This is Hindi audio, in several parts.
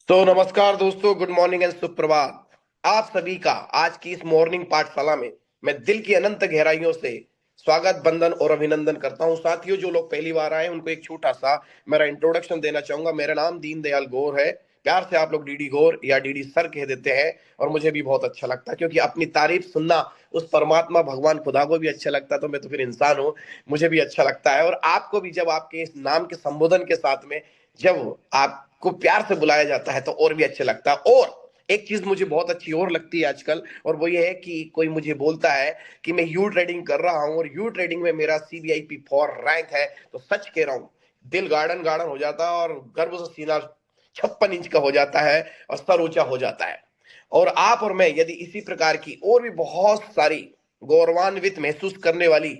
तो नमस्कार दोस्तों, गुड मॉर्निंग एंड सुप्रभात। आप सभी का आज की इस मॉर्निंग पाठशाला में मैं दिल की अनंत गहराइयों से स्वागत, वंदन और अभिनंदन करता हूं। साथियों, जो लोग पहली बार आए उनको एक छोटा सा मेरा इंट्रोडक्शन देना चाहूंगा। मेरा नाम दीनदयाल गौर है। प्यार से आप लोग डीडी गौर या डीडी सर कह देते हैं और मुझे भी बहुत अच्छा लगता है, क्योंकि अपनी तारीफ सुनना उस परमात्मा भगवान खुदा को भी अच्छा लगता है, तो मैं तो फिर इंसान हूँ, मुझे भी अच्छा लगता है। और आपको भी जब आपके इस नाम के संबोधन के साथ में जब आपको प्यार से बुलाया जाता है तो और भी अच्छा लगता है। और एक चीज मुझे बहुत अच्छी और लगती है आजकल, और वो ये है कि कोई मुझे बोलता है कि मैं यू ट्रेडिंग कर रहा हूं और यू ट्रेडिंग में मेरा CVIP 4 रैंक है, तो सच कह रहा हूं, दिल गार्डन गार्डन हो जाता है और गर्व से सीना 56 इंच का हो जाता है और सर ऊंचा हो जाता है। और आप और मैं यदि इसी प्रकार की और भी बहुत सारी गौरवान्वित महसूस करने वाली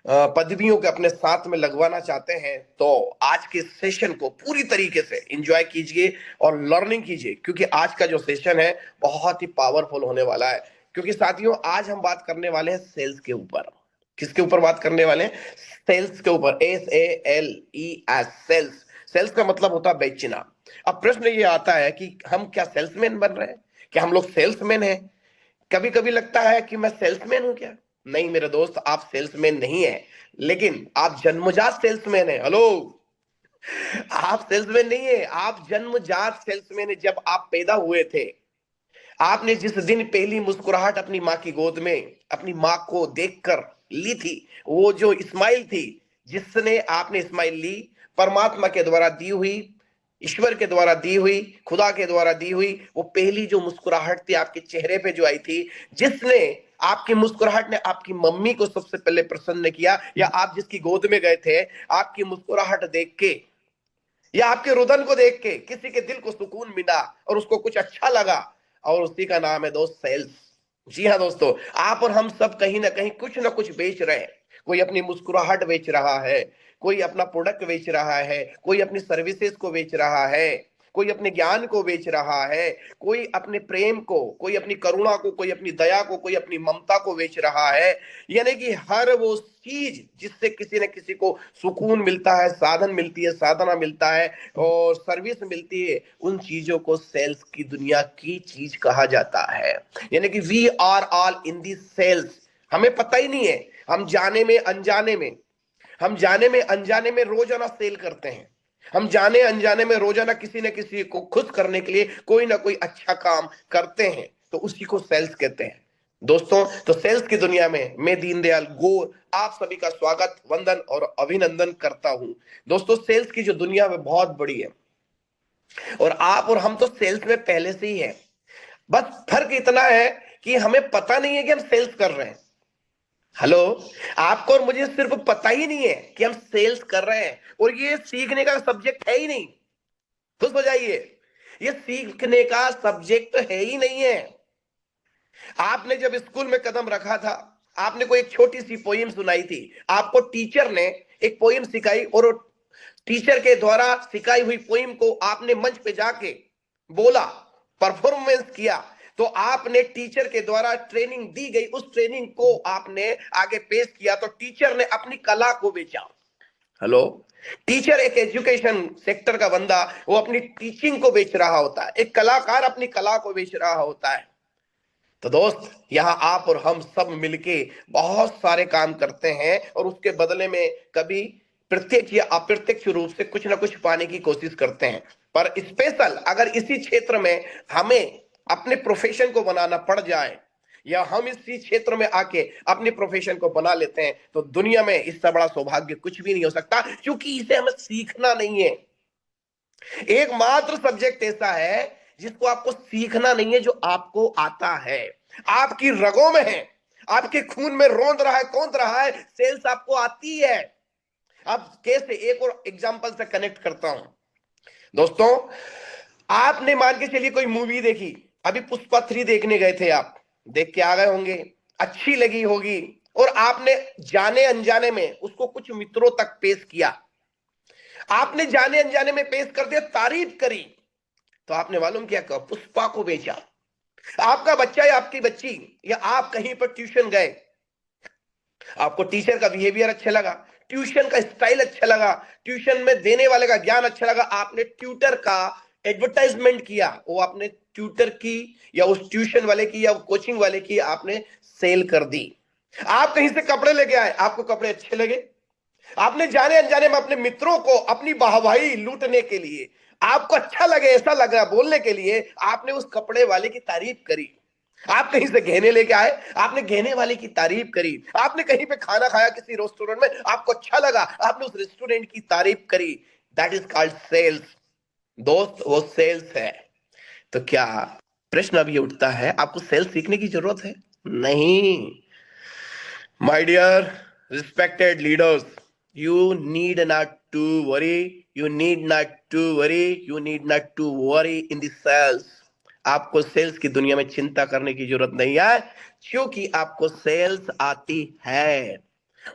पदवियों के अपने साथ में लगवाना चाहते हैं, तो आज के सेशन को पूरी तरीके से एंजॉय कीजिए और लर्निंग कीजिए, क्योंकि आज का जो सेशन है बहुत ही पावरफुल होने वाला है। क्योंकि साथियों, आज हम बात करने वाले हैं सेल्स के ऊपर। किसके ऊपर बात करने वाले हैं? सेल्स के ऊपर। SALES, sales. सेल्स का मतलब होता है बेचना। अब प्रश्न ये आता है कि हम क्या सेल्समैन बन रहे हैं? क्या हम लोग सेल्समैन हैं? कभी कभी लगता है कि मैं सेल्समैन हूं क्या? नहीं मेरे दोस्त, आप सेल्समैन नहीं है, लेकिन आप जन्मजात सेल्समैन है। हेलो, आप सेल्समैन नहीं है, आप जन्मजात सेल्समैन है। जब आप पैदा हुए थे, आपने जिस दिन पहली मुस्कुराहट अपनी माँ की गोद में अपनी माँ को देखकर ली थी, वो जो स्माइल थी, जिसने आपने स्माइल ली, परमात्मा के द्वारा दी हुई, ईश्वर के द्वारा दी हुई, खुदा के द्वारा दी हुई, वो पहली जो मुस्कुराहट थी आपके चेहरे पे जो आई थी, जिसने आपकी मुस्कुराहट ने आपकी मम्मी को सबसे पहले प्रसन्न किया, या आप जिसकी गोद में गए थे, आपकी मुस्कुराहट देख के या आपके रुदन को देख के किसी के दिल को सुकून मिला और उसको कुछ अच्छा लगा, और उसी का नाम है दोस्त सेल्स। जी हाँ दोस्तों, आप और हम सब कहीं ना कहीं कुछ ना कुछ बेच रहे हैं। कोई अपनी मुस्कुराहट बेच रहा है, कोई अपना प्रोडक्ट बेच रहा है, कोई अपनी सर्विसेज को बेच रहा है, कोई अपने ज्ञान को बेच रहा है, कोई अपने प्रेम को, कोई अपनी करुणा को, कोई अपनी दया को, कोई अपनी ममता को बेच रहा है। यानी कि हर वो चीज जिससे किसी न किसी को सुकून मिलता है, साधन मिलती है, साधना मिलता है और सर्विस मिलती है, उन चीजों को सेल्स की दुनिया की चीज कहा जाता है। यानी कि we are all in the sales. हमें पता ही नहीं है, हम जाने में अनजाने में, हम जाने में अनजाने में रोजाना सेल करते हैं। हम जाने अनजाने में रोजाना किसी न किसी को खुश करने के लिए कोई ना कोई अच्छा काम करते हैं, तो उसी को सेल्स कहते हैं दोस्तों। तो सेल्स की दुनिया में मैं दीनदयाल गोर आप सभी का स्वागत, वंदन और अभिनंदन करता हूं। दोस्तों, सेल्स की जो दुनिया में बहुत बड़ी है, और आप और हम तो सेल्स में पहले से ही है। बस फर्क इतना है कि हमें पता नहीं है कि हम सेल्स कर रहे हैं। हेलो, आपको और मुझे सिर्फ पता ही नहीं है कि हम सेल्स कर रहे हैं, और ये सीखने का सब्जेक्ट है ही नहीं। खुश हो जाइए, ये सीखने का सब्जेक्ट है ही नहीं है। आपने जब स्कूल में कदम रखा था, आपने कोई एक छोटी सी पोइम सुनाई थी, आपको टीचर ने एक पोइम सिखाई, और टीचर के द्वारा सिखाई हुई पोइम को आपने मंच पे जाके बोला, परफॉर्मेंस किया, तो आपने टीचर के द्वारा ट्रेनिंग दी गई, उस ट्रेनिंग को आपने आगे पेश किया, तो टीचर ने अपनी कला को बेचा। हेलो, टीचर एक एजुकेशन सेक्टर का बंदा, वो अपनी टीचिंग को बेच रहा होता है। एक कलाकार अपनी कला को बेच रहा होता है। तो दोस्त, यहाँ आप और हम सब मिलके बहुत सारे काम करते हैं, और उसके बदले में कभी प्रत्यक्ष या अप्रत्यक्ष रूप से कुछ ना कुछ पाने की कोशिश करते हैं। पर स्पेशल अगर इसी क्षेत्र में हमें अपने प्रोफेशन को बनाना पड़ जाए, या हम इसी क्षेत्र में आके अपने प्रोफेशन को बना लेते हैं, तो दुनिया में इससे बड़ा सौभाग्य कुछ भी नहीं हो सकता, क्योंकि इसे हमें सीखना नहीं है। एकमात्र सब्जेक्ट ऐसा है जिसको आपको सीखना नहीं है, जो आपको आता है, आपकी रगों में है, आपके खून में रौंद रहा है, कौंध रहा है, सेल्स आपको आती है। अब कैसे, एक और एग्जांपल से कनेक्ट करता हूं दोस्तों। आपने मान के चलिए कोई मूवी देखी, अभी पुष्पा 3 देखने गए थे, आप देख के आ गए होंगे, अच्छी लगी होगी, और आपने जाने अनजाने में उसको कुछ मित्रों तक पेश किया। आपने जाने अनजाने में पेश कर दिया, तारीफ करी, तो आपने मालूम क्या कहा? पुष्पा को बेचा। आपका बच्चा या आपकी बच्ची, या आप कहीं पर ट्यूशन गए, आपको टीचर का बिहेवियर अच्छा लगा, ट्यूशन का स्टाइल अच्छा लगा, ट्यूशन में देने वाले का ज्ञान अच्छा लगा, आपने ट्यूटर का एडवर्टाइजमेंट किया, वो आपने ट्यूटर की या उस ट्यूशन वाले की या कोचिंग वाले की आपने सेल कर दी। आप कहीं से कपड़े लेके आए, आपको कपड़े अच्छे लगे, आपने जाने अनजाने में अपने मित्रों को अपनी वाहवाही लूटने के लिए, आपको अच्छा लगे ऐसा लगा बोलने के लिए आपने उस कपड़े वाले की तारीफ करी। आप कहीं से गहने लेके आए, आपने गहने वाले की तारीफ करी। आपने कहीं पे खाना खाया किसी रेस्टोरेंट में, आपको अच्छा लगा, आपने उस रेस्टोरेंट की तारीफ करी। That is called sales. दोस्त, वो सेल्स है। तो क्या प्रश्न अब ये उठता है, आपको सेल्स सीखने की जरूरत है? नहीं। My dear respected leaders, you need not to worry. You need not to worry. You need not to worry in the sales. आपको सेल्स की दुनिया में चिंता करने की जरूरत नहीं है, क्योंकि आपको सेल्स आती है।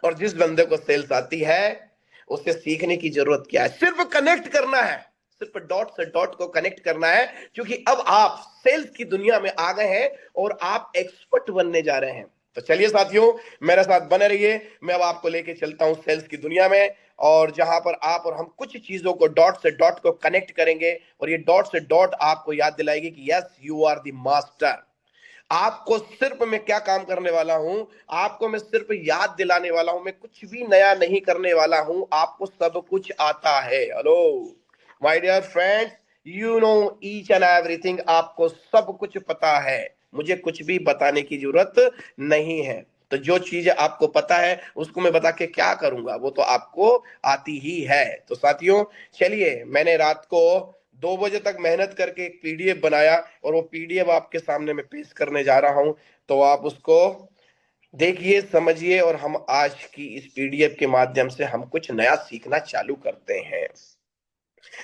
और जिस बंदे को सेल्स आती है, उसे सीखने की जरूरत क्या है? सिर्फ कनेक्ट करना है, सिर्फ डॉट से डॉट को कनेक्ट करना है, क्योंकि अब आप सेल्स की दुनिया में आ गए हैं और आप एक्सपर्ट बनने जा रहे हैं। तो चलिए साथियों, मेरे साथ बने रहिए। मैं अब आपको लेके चलता हूं सेल्स की दुनिया में, और जहां पर आप और हम कुछ चीजों को डॉट से डॉट को कनेक्ट करेंगे, और ये डॉट से डॉट आपको याद दिलाएगी कि yes, you are the master. आपको सिर्फ मैं क्या काम करने वाला हूं, आपको मैं सिर्फ याद दिलाने वाला हूं, मैं कुछ भी नया नहीं करने वाला हूं, आपको सब कुछ आता है। Hello my dear friends, you know each and everything. आपको सब कुछ पता है, मुझे कुछ भी बताने की जरूरत नहीं है। तो जो चीजें आपको पता है उसको मैं बता के क्या करूंगा, वो तो आपको आती ही है। तो साथियों चलिए, मैंने रात को 2 बजे तक मेहनत करके एक पीडीएफ बनाया, और वो पीडीएफ आपके सामने मैं पेश करने जा रहा हूं। तो आप उसको देखिए, समझिए, और हम आज की इस पीडीएफ के माध्यम से हम कुछ नया सीखना चालू करते हैं।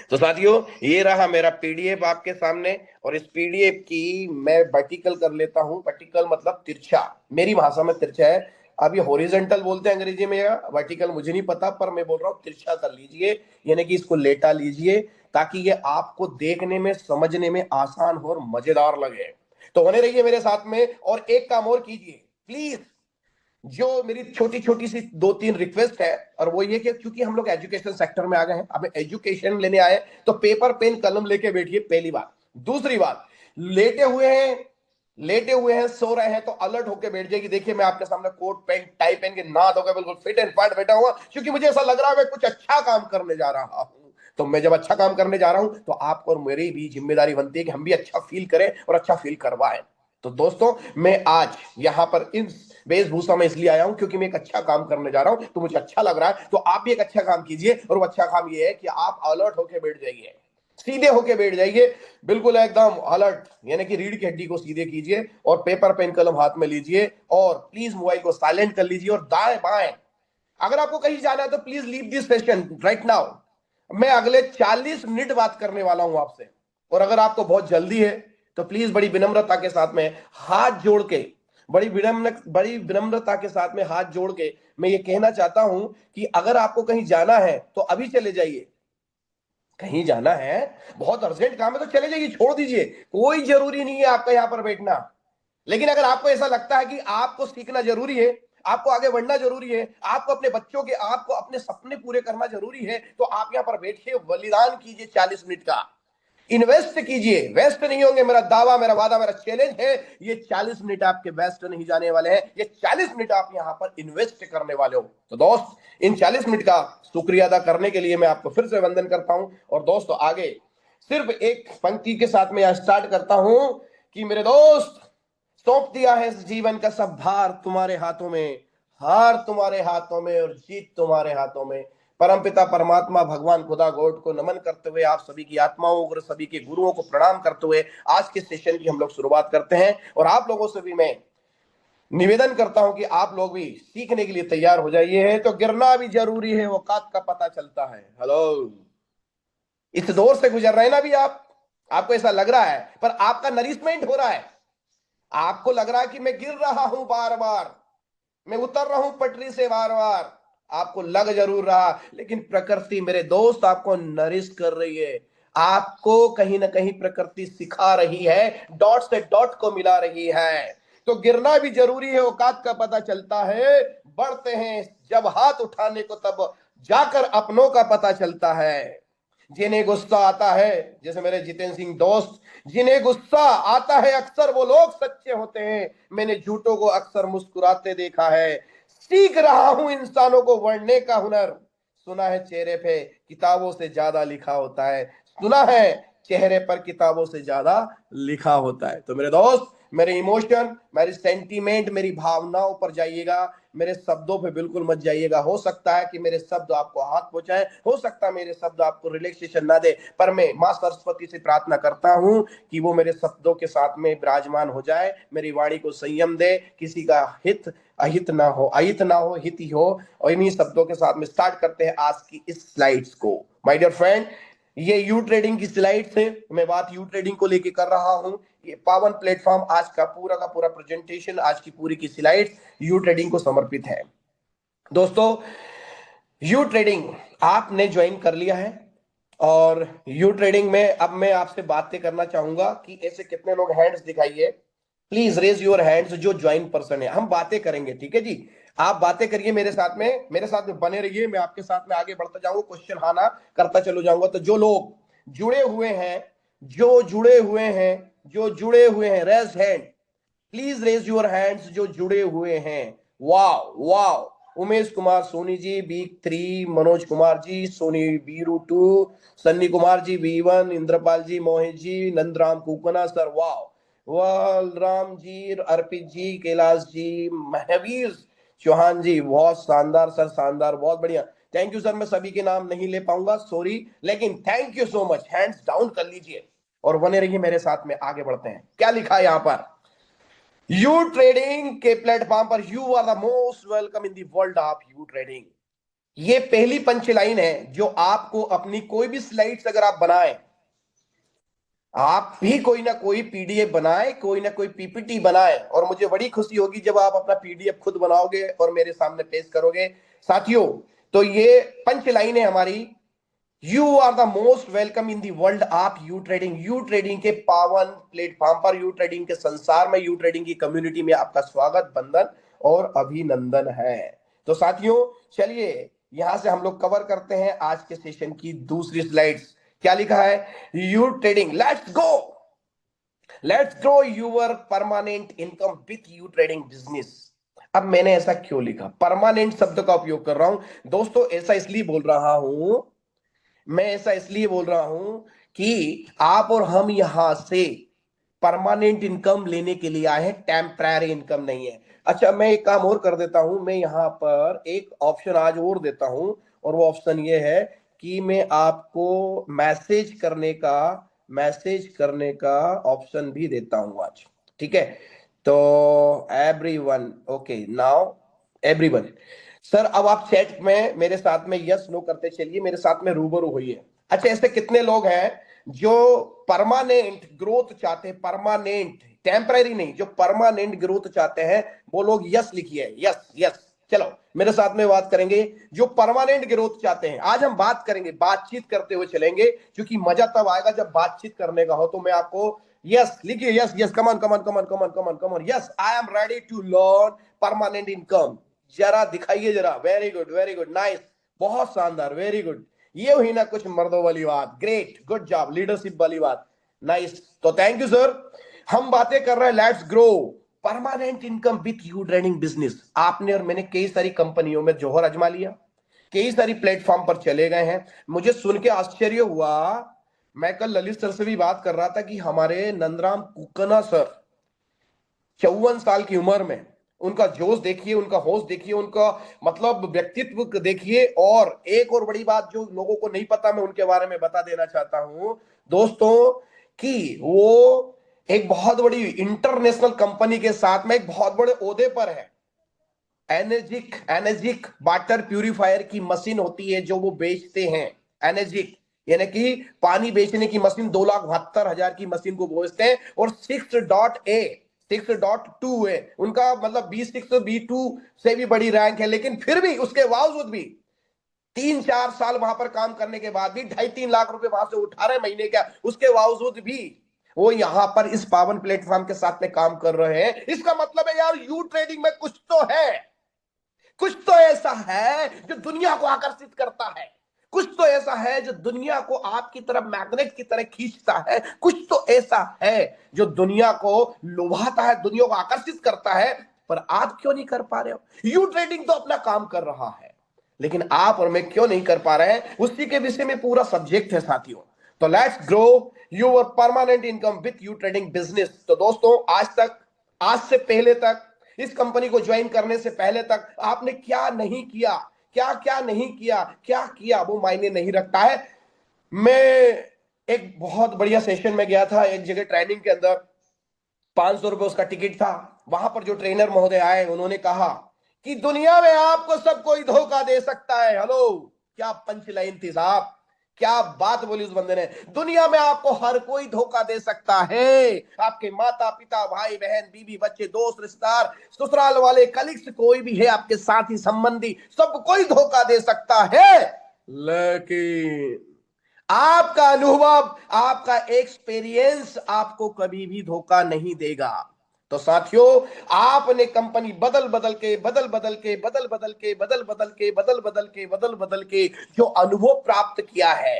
तो साथियों, ये रहा मेरा पीडीएफ आपके सामने, और इस पीडीएफ की मैं वर्टिकल कर लेता हूं। वर्टिकल मतलब तिरछा, मेरी भाषा में तिरछा है। अब ये हॉरिजॉन्टल बोलते हैं अंग्रेजी में, या वर्टिकल मुझे नहीं पता, पर मैं बोल रहा हूं तिरछा कर लीजिए, यानी कि इसको लेटा लीजिए, ताकि ये आपको देखने में समझने में आसान हो और मजेदार लगे। तो बने रहिए मेरे साथ में, और एक काम और कीजिए प्लीज। जो मेरी छोटी छोटी सी 2-3 रिक्वेस्ट है, और वो ये कि क्योंकि हम लोग एजुकेशन सेक्टर में आ गए हैं, अब एजुकेशन लेने आए, तो पेपर पेन कलम लेके बैठिए, पहली बात। दूसरी बात, लेटे हुए हैं, लेटे हुए हैं, सो रहे हैं, तो अलर्ट होकर बैठ जाएगी। देखिए, मैं आपके सामने कोट पैंट टाई पहन के नहा धोकर बिल्कुल फिट एंड फाइट बैठा हुआ, क्योंकि मुझे ऐसा लग रहा है मैं कुछ अच्छा काम करने जा रहा हूं। तो मैं जब अच्छा काम करने जा रहा हूं, तो आपको और मेरी भी जिम्मेदारी बनती है कि हम भी अच्छा फील करें और अच्छा फील करवाएं। तो दोस्तों, मैं आज यहां पर इस वेशभूषा में इसलिए आया हूं क्योंकि मैं एक अच्छा काम करने जा रहा हूं, तो मुझे अच्छा लग रहा है। तो आप भी एक अच्छा काम कीजिए, और वो अच्छा काम ये है कि आप अलर्ट होकर बैठ जाइए, सीधे होके बैठ जाइए, बिल्कुल एकदम अलर्ट, यानी कि रीढ़ की हड्डी को सीधे कीजिए, और पेपर पेन कलम हाथ में लीजिए, और प्लीज मोबाइल को साइलेंट कर लीजिए, और दाएं बाएं, अगर आपको कहीं जाना है तो please leave this session right now. मैं अगले 40 मिनट बात करने वाला हूं आपसे, और अगर आपको बहुत जल्दी है तो प्लीज बड़ी विनम्रता के साथ में हाथ जोड़ के, बड़ी विनम्रता के साथ में हाथ जोड़ के मैं ये कहना चाहता हूं कि अगर आपको कहीं जाना है तो अभी चले जाइए। कहीं जाना है, बहुत अर्जेंट काम है, तो चले जाइए, छोड़ दीजिए, कोई जरूरी नहीं है आपका यहां पर बैठना। लेकिन अगर आपको ऐसा लगता है कि आपको सीखना जरूरी है, आपको आगे बढ़ना जरूरी है, आपको अपने बच्चों के, आपको अपने सपने पूरे करना जरूरी है, तो आप यहां पर बैठिए, बलिदान कीजिए 40 मिनट का, इन्वेस्ट कीजिए। वेस्ट नहीं होंगे, मेरा दावा, मेरा वादा, मेरा चैलेंज है, ये 40 मिनट आपके वेस्ट नहीं जाने वाले हैं, ये 40 मिनट आप यहां पर इन्वेस्ट करने वाले हो। तो दोस्त, इन 40 मिनट का शुक्रिया अदा करने के लिए मैं आपको फिर से वंदन करता हूं। और दोस्तों, आगे सिर्फ एक पंक्ति के साथ में यहां स्टार्ट करता हूं कि मेरे दोस्त, सौंप दिया है इस जीवन का सब भार तुम्हारे हाथों में, हार तुम्हारे हाथों में और जीत तुम्हारे हाथों में। परमपिता परमात्मा भगवान खुदा गॉड को नमन करते हुए, आप सभी की आत्माओं और सभी के गुरुओं को प्रणाम करते हुए आज के सेशन की हम लोग शुरुआत करते हैं। और आप लोगों से भी मैं निवेदन करता हूं कि आप लोग भी सीखने के लिए तैयार हो जाइए। है तो गिरना भी जरूरी है, औकात का पता चलता है। हेलो, इस दौर से गुजर रहे हैं ना अभी आप, आपको ऐसा लग रहा है, पर आपका नरिशमेंट हो रहा है। आपको लग रहा है कि मैं गिर रहा हूं बार बार, मैं उतर रहा हूं पटरी से बार बार, आपको लग जरूर रहा, लेकिन प्रकृति मेरे दोस्त आपको नरिश कर रही है। आपको कहीं ना कहीं प्रकृति सिखा रही है, डॉट से डॉट को मिला रही है। तो गिरना भी जरूरी है, औकात का पता चलता है। बढ़ते हैं जब हाथ उठाने को, तब जाकर अपनों का पता चलता है। जिन्हें गुस्सा आता है, जैसे मेरे जितेंद्र सिंह दोस्त, जिन्हें गुस्सा आता है अक्सर वो लोग सच्चे होते हैं। मैंने झूठों को अक्सर मुस्कुराते देखा है। सीख रहा हूं इंसानों को वढ़ने का हुनर। सुना है चेहरे पे किताबों से ज्यादा लिखा होता है। सुना है चेहरे पर किताबों से ज्यादा लिखा होता है। तो मेरे दोस्त, मेरे इमोशन, मेरी सेंटीमेंट, मेरी भावनाओं पर जाइएगा, मेरे शब्दों पे बिल्कुल मत जाइएगा। हो सकता है कि मेरे शब्द आपको हाथ पहुंचाए, हो सकता है मेरे शब्द आपको रिलैक्सेशन ना दे, पर मैं मां सरस्वती से प्रार्थना करता हूं कि वो मेरे शब्दों के साथ में विराजमान हो जाए, मेरी वाणी को संयम दे, किसी का हित अहित ना हो, अहित ना हो, हित ही हो। और इन्हीं शब्दों के साथ में स्टार्ट करते हैं आज की इस स्लाइड्स को। माय डियर फ्रेंड, ये यू ट्रेडिंग की स्लाइड्स है। मैं बात यू ट्रेडिंग को लेके कर रहा हूं। ये पावन प्लेटफॉर्म, आज का पूरा प्रेजेंटेशन, आज की पूरी की स्लाइड्स यू ट्रेडिंग को समर्पित है। दोस्तों, यू ट्रेडिंग आपने ज्वाइन कर लिया है, और यू ट्रेडिंग में अब मैं आपसे बातें करना चाहूंगा कि ऐसे कितने लोग हैंड्स दिखाइए, प्लीज रेज योर हैंड्स जो ज्वाइन पर्सन है। हम बातें करेंगे, ठीक है जी। आप बातें करिए मेरे साथ में बने रहिए, मैं आपके साथ में आगे बढ़ता जाऊंगा, क्वेश्चन हाँ ना करता चलो जाऊंगा। तो जो लोग जुड़े हुए हैं, जो जुड़े हुए हैं, जो जुड़े हुए हैं, raise hand, please raise your hands जो जुड़े हुए हैं। Wow wow, Umesh Kumar Soni ji B3, Manoj Kumar ji Soni B2, Sunny Kumar ji B1, Indrapal ji, Mohit ji, Nandram Kukna sir, wow, Balram ji, Arpit ji, Kailash ji, Mahavir Chauhan ji, बहुत शानदार सर, शानदार, बहुत बढ़िया। थैंक यू सर, मैं सभी के नाम नहीं ले पाऊंगा, सॉरी, लेकिन thank you so much. Hands down कर लीजिए और बने रहिए मेरे साथ में, आगे बढ़ते हैं। क्या लिखा है यहां पर? यू ट्रेडिंग के प्लेटफॉर्म पर you are the most welcome in the world of you trading. ये पहली पंच लाइन है जो आपको अपनी कोई भी स्लाइड्स अगर आप बनाए, आप भी कोई ना कोई पीडीएफ बनाए, कोई ना कोई पीपीटी बनाए, और मुझे बड़ी खुशी होगी जब आप अपना पीडीएफ खुद बनाओगे और मेरे सामने पेश करोगे साथियों। तो ये पंच लाइन है हमारी। You are the most welcome in the world of you trading. U trading के पावन प्लेटफॉर्म पर, यू ट्रेडिंग के संसार में, यू ट्रेडिंग की कम्युनिटी में आपका स्वागत, बंधन और अभिनंदन है। तो साथियों, चलिए यहां से हम लोग कवर करते हैं आज के सेशन की दूसरी स्लाइड्स। क्या लिखा है? U trading, let's go, let's grow your permanent income with U trading business. अब मैंने ऐसा क्यों लिखा, परमानेंट शब्द का उपयोग कर रहा हूं दोस्तों? ऐसा इसलिए बोल रहा हूं, मैं ऐसा इसलिए बोल रहा हूं कि आप और हम यहां से परमानेंट इनकम लेने के लिए आए हैं, टेम्पररी इनकम नहीं है। अच्छा, मैं एक काम और कर देता हूं, मैं यहां पर एक ऑप्शन आज और देता हूं, और वो ऑप्शन ये है कि मैं आपको मैसेज करने का ऑप्शन भी देता हूं आज, ठीक है? तो everyone, okay now, everyone, sir अब आप चैट में मेरे साथ में यस नो करते चलिए, मेरे साथ में रूबरू होइए। अच्छा, ऐसे कितने लोग हैं जो परमानेंट ग्रोथ चाहते हैं, परमानेंट, टेम्पररी नहीं, जो परमानेंट ग्रोथ चाहते हैं, वो लोग यस लिखिए, यस यस। चलो मेरे साथ में बात करेंगे जो परमानेंट ग्रोथ चाहते हैं। आज हम बात करेंगे, बातचीत करते हुए चलेंगे, क्योंकि मजा तब आएगा जब बातचीत करने का हो। तो मैं आपको यस लिखिए, yes yes, come on come on come on come on come on come on, yes I am ready to learn permanent income. जरा दिखाइए जरा, very good very good, nice, बहुत शानदार, वेरी गुड। ये हुई ना कुछ मर्दों वाली बात, ग्रेट, गुड जॉब, लीडरशिप वाली बात, नाइस। तो थैंक यू सर। हम बातें कर रहे हैं, let's grow permanent income with U trading business. आपने और मैंने कई सारी कंपनियों में जोहर अजमा लिया, कई सारी प्लेटफॉर्म पर चले गए हैं। मुझे सुन के आश्चर्य हुआ, मैं कल ललित सर से भी बात कर रहा था कि हमारे नंदराम कुकना सर 54 साल की उम्र में, उनका जोश देखिए, उनका होश देखिए, उनका मतलब व्यक्तित्व देखिए। और एक और बड़ी बात जो लोगों को नहीं पता, मैं उनके बारे में बता देना चाहता हूं दोस्तों, कि वो एक बहुत बड़ी इंटरनेशनल कंपनी के साथ में एक बहुत बड़े ओहदे पर है। एनर्जिक, एनर्जिक वाटर प्यूरिफायर की मशीन होती है जो वो बेचते हैं, एनर्जिक, यानी कि पानी बेचने की मशीन, 2,72,000 की मशीन को बेचते हैं। और 6.2 है उनका, मतलब B6 B2 से भी बड़ी रैंक है। लेकिन फिर भी, उसके बावजूद भी 3-4 साल वहां पर काम करने के बाद भी 2.5-3 लाख रुपए वहां से उठा रहे महीने का, उसके बावजूद भी वो यहां पर इस पावन प्लेटफॉर्म के साथ में काम कर रहे हैं। इसका मतलब है यार, यू ट्रेडिंग में कुछ तो है, कुछ तो ऐसा है जो दुनिया को आकर्षित करता है, कुछ तो ऐसा है जो दुनिया को आपकी तरफ मैग्नेट की तरह खींचता है, कुछ तो ऐसा है जो दुनिया को लुभाता है, दुनिया को आकर्षित करता है। पर आप क्यों नहीं कर पा रहे हो? यू ट्रेडिंग तो अपना काम कर रहा है, लेकिन आप और मैं क्यों नहीं कर पा रहे हैं? उसी के विषय में पूरा सब्जेक्ट है साथियों। तो let's grow your permanent income with U trading business. तो दोस्तों, आज तक, आज से पहले तक, इस कंपनी को ज्वाइन करने से पहले तक आपने क्या नहीं किया, क्या क्या नहीं किया, क्या किया, वो मायने नहीं रखता है। मैं एक बहुत बढ़िया सेशन में गया था, एक जगह ट्रेनिंग के अंदर, 500 रुपए उसका टिकट था। वहां पर जो ट्रेनर महोदय आए, उन्होंने कहा कि दुनिया में आपको सब कोई धोखा दे सकता है। हेलो, क्या पंच लाइन थी साहब, क्या बात बोली उस बंदे ने। दुनिया में आपको हर कोई धोखा दे सकता है, आपके माता पिता, भाई बहन, बीवी बच्चे, दोस्त रिश्तेदार, ससुराल वाले, कलीग्स, कोई भी है आपके साथी संबंधी, सब कोई धोखा दे सकता है। लेकिन आपका अनुभव, आपका एक्सपीरियंस आपको कभी भी धोखा नहीं देगा। तो साथियों, आपने कंपनी बदल बदल के, बदल बदल के, बदल बदल के, बदल बदल के, बदल बदल के, बदल बदल के जो अनुभव प्राप्त किया है,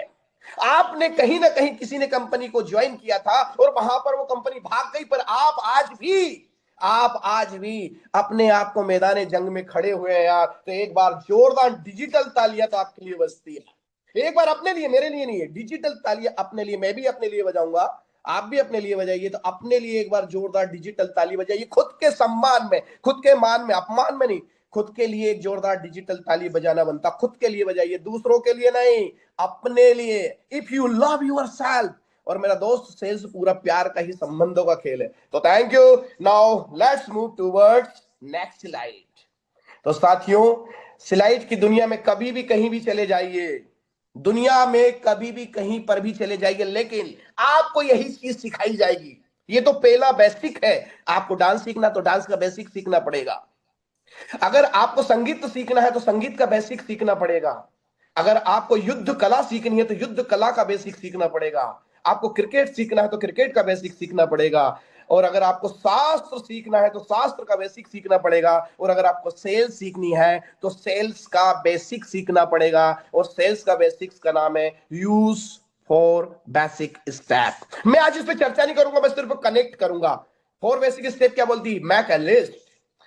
आपने कहीं ना कहीं, किसी ने कंपनी को ज्वाइन किया था और वहां पर वो कंपनी भाग गई, पर आप आज भी अपने आप को मैदान जंग में खड़े हुए हैं यार। तो एक बार जोरदार डिजिटल तालियां तो आपके लिए बजती है। एक बार अपने लिए, मेरे लिए नहीं है, डिजिटल तालियां अपने लिए, मैं भी अपने लिए बजाऊंगा, आप भी अपने लिए बजाइए। तो अपने लिए एक बार जोरदार डिजिटल ताली बजाइए, खुद के सम्मान में, खुद के मान में, अपमान में नहीं, खुद के लिए एक जोरदार डिजिटल ताली बजाना बनता। खुद के लिए बजाइए, दूसरों के लिए नहीं, अपने लिए। If you love yourself. और मेरा दोस्त, सेल्स पूरा प्यार का ही संबंधों का खेल है। तो thank you. Now let's move towards next slide. तो साथियों, स्लाइड की दुनिया में कभी भी कहीं भी चले जाइए, दुनिया में कभी भी कहीं पर भी चले जाइए, लेकिन आपको यही चीज सिखाई जाएगी। ये तो पहला बेसिक है। आपको डांस सीखना तो डांस का बेसिक सीखना पड़ेगा। अगर आपको संगीत सीखना है तो संगीत का बेसिक सीखना पड़ेगा। अगर आपको युद्ध कला सीखनी है तो युद्ध कला का बेसिक सीखना पड़ेगा। आपको क्रिकेट सीखना है तो क्रिकेट का बेसिक सीखना पड़ेगा। और अगर आपको शास्त्र सीखना है तो शास्त्र का बेसिक सीखना पड़ेगा। और अगर आपको सेल्स सीखनी है तो सेल्स का बेसिक सीखना पड़ेगा। और सेल्स का बेसिक्स का नाम है यूज फॉर बेसिक स्टेप। मैं आज इस पर चर्चा नहीं करूंगा, मैं सिर्फ कनेक्ट करूंगा। फोर बेसिक स्टेप क्या बोलती है? Make a list,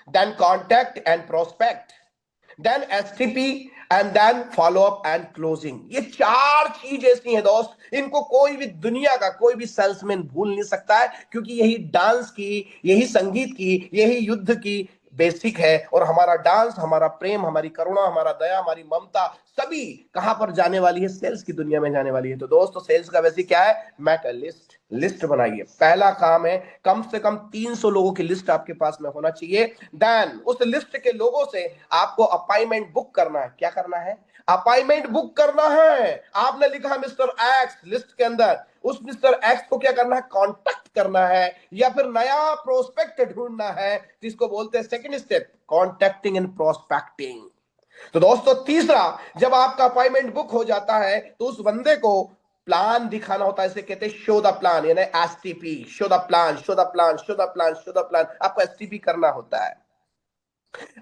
then contact and prospect, then STP, and then follow up and closing। ये चार चीज ऐसी हैं दोस्त, इनको कोई भी दुनिया का कोई भी सेल्समैन भूल नहीं सकता है, क्योंकि यही डांस की, यही संगीत की, यही युद्ध की बेसिक है। और हमारा डांस, हमारा प्रेम, हमारी करुणा, हमारा दया, हमारी ममता, सभी कहां पर जाने वाली है? सेल्स की दुनिया में जाने वाली है। तो दोस्तों, सेल्स का बेसिक क्या है? Make a list. लिस्ट बनाइए। पहला काम है, कम से कम 300 लोगों की लिस्ट आपके पास में होना चाहिए। देन उस लिस्ट के लोगों से आपको अपॉइंटमेंट बुक करना है। क्या करना है? अपॉइंटमेंट बुक करना है। आपने लिखा है मिस्टर एक्स लिस्ट के अंदर, उस मिस्टर एक्स को क्या करना है? कांटेक्ट करना है, या फिर नया प्रोस्पेक्ट ढूंढना है, जिसको बोलते हैं second step, contacting and prospecting. तो दोस्तों, तीसरा, जब आपका अपॉइंटमेंट बुक हो जाता है तो उस बंदे को प्लान दिखाना होता है। इसे कहते हैं शो द प्लान, यानी STP, show the plan, show the plan, show the plan, show the plan. आपको एसटीपी करना होता है।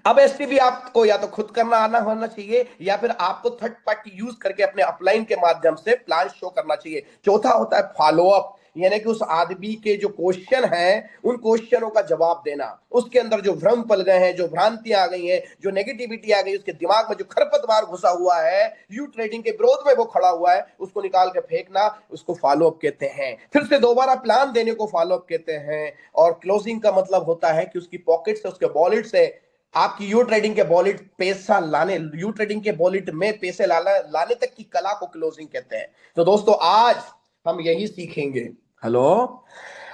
अब एसटीपी आपको या तो खुद करना आना होना चाहिए, या फिर आपको थर्ड पार्टी यूज करके अपने अपलाइन के माध्यम से प्लान शो करना चाहिए। चौथा होता है फॉलो अप, यानी कि उस आदमी के जो क्वेश्चन हैं, उन क्वेश्चनों का जवाब देना। उसके अंदर जो भ्रम पल गए हैं, जो भ्रांतियां आ गई हैं, जो नेगेटिविटी आ गई, उसके दिमाग में जो खरपतवार घुसा हुआ है, यू ट्रेडिंग के विरोध में वो खड़ा हुआ है, उसको निकाल के फेंकना, उसको फॉलो अप कहते हैं। फिर से दोबारा प्लान देने को फॉलो अप कहते हैं। और क्लोजिंग का मतलब होता है कि उसकी पॉकेट से, उसके वॉलेट से, आपकी यू ट्रेडिंग के वॉलेट पैसा लाने, यू ट्रेडिंग के वॉलेट में पैसे लाने तक की कला को क्लोजिंग कहते हैं। तो दोस्तों, आज हम यही सीखेंगे। हेलो,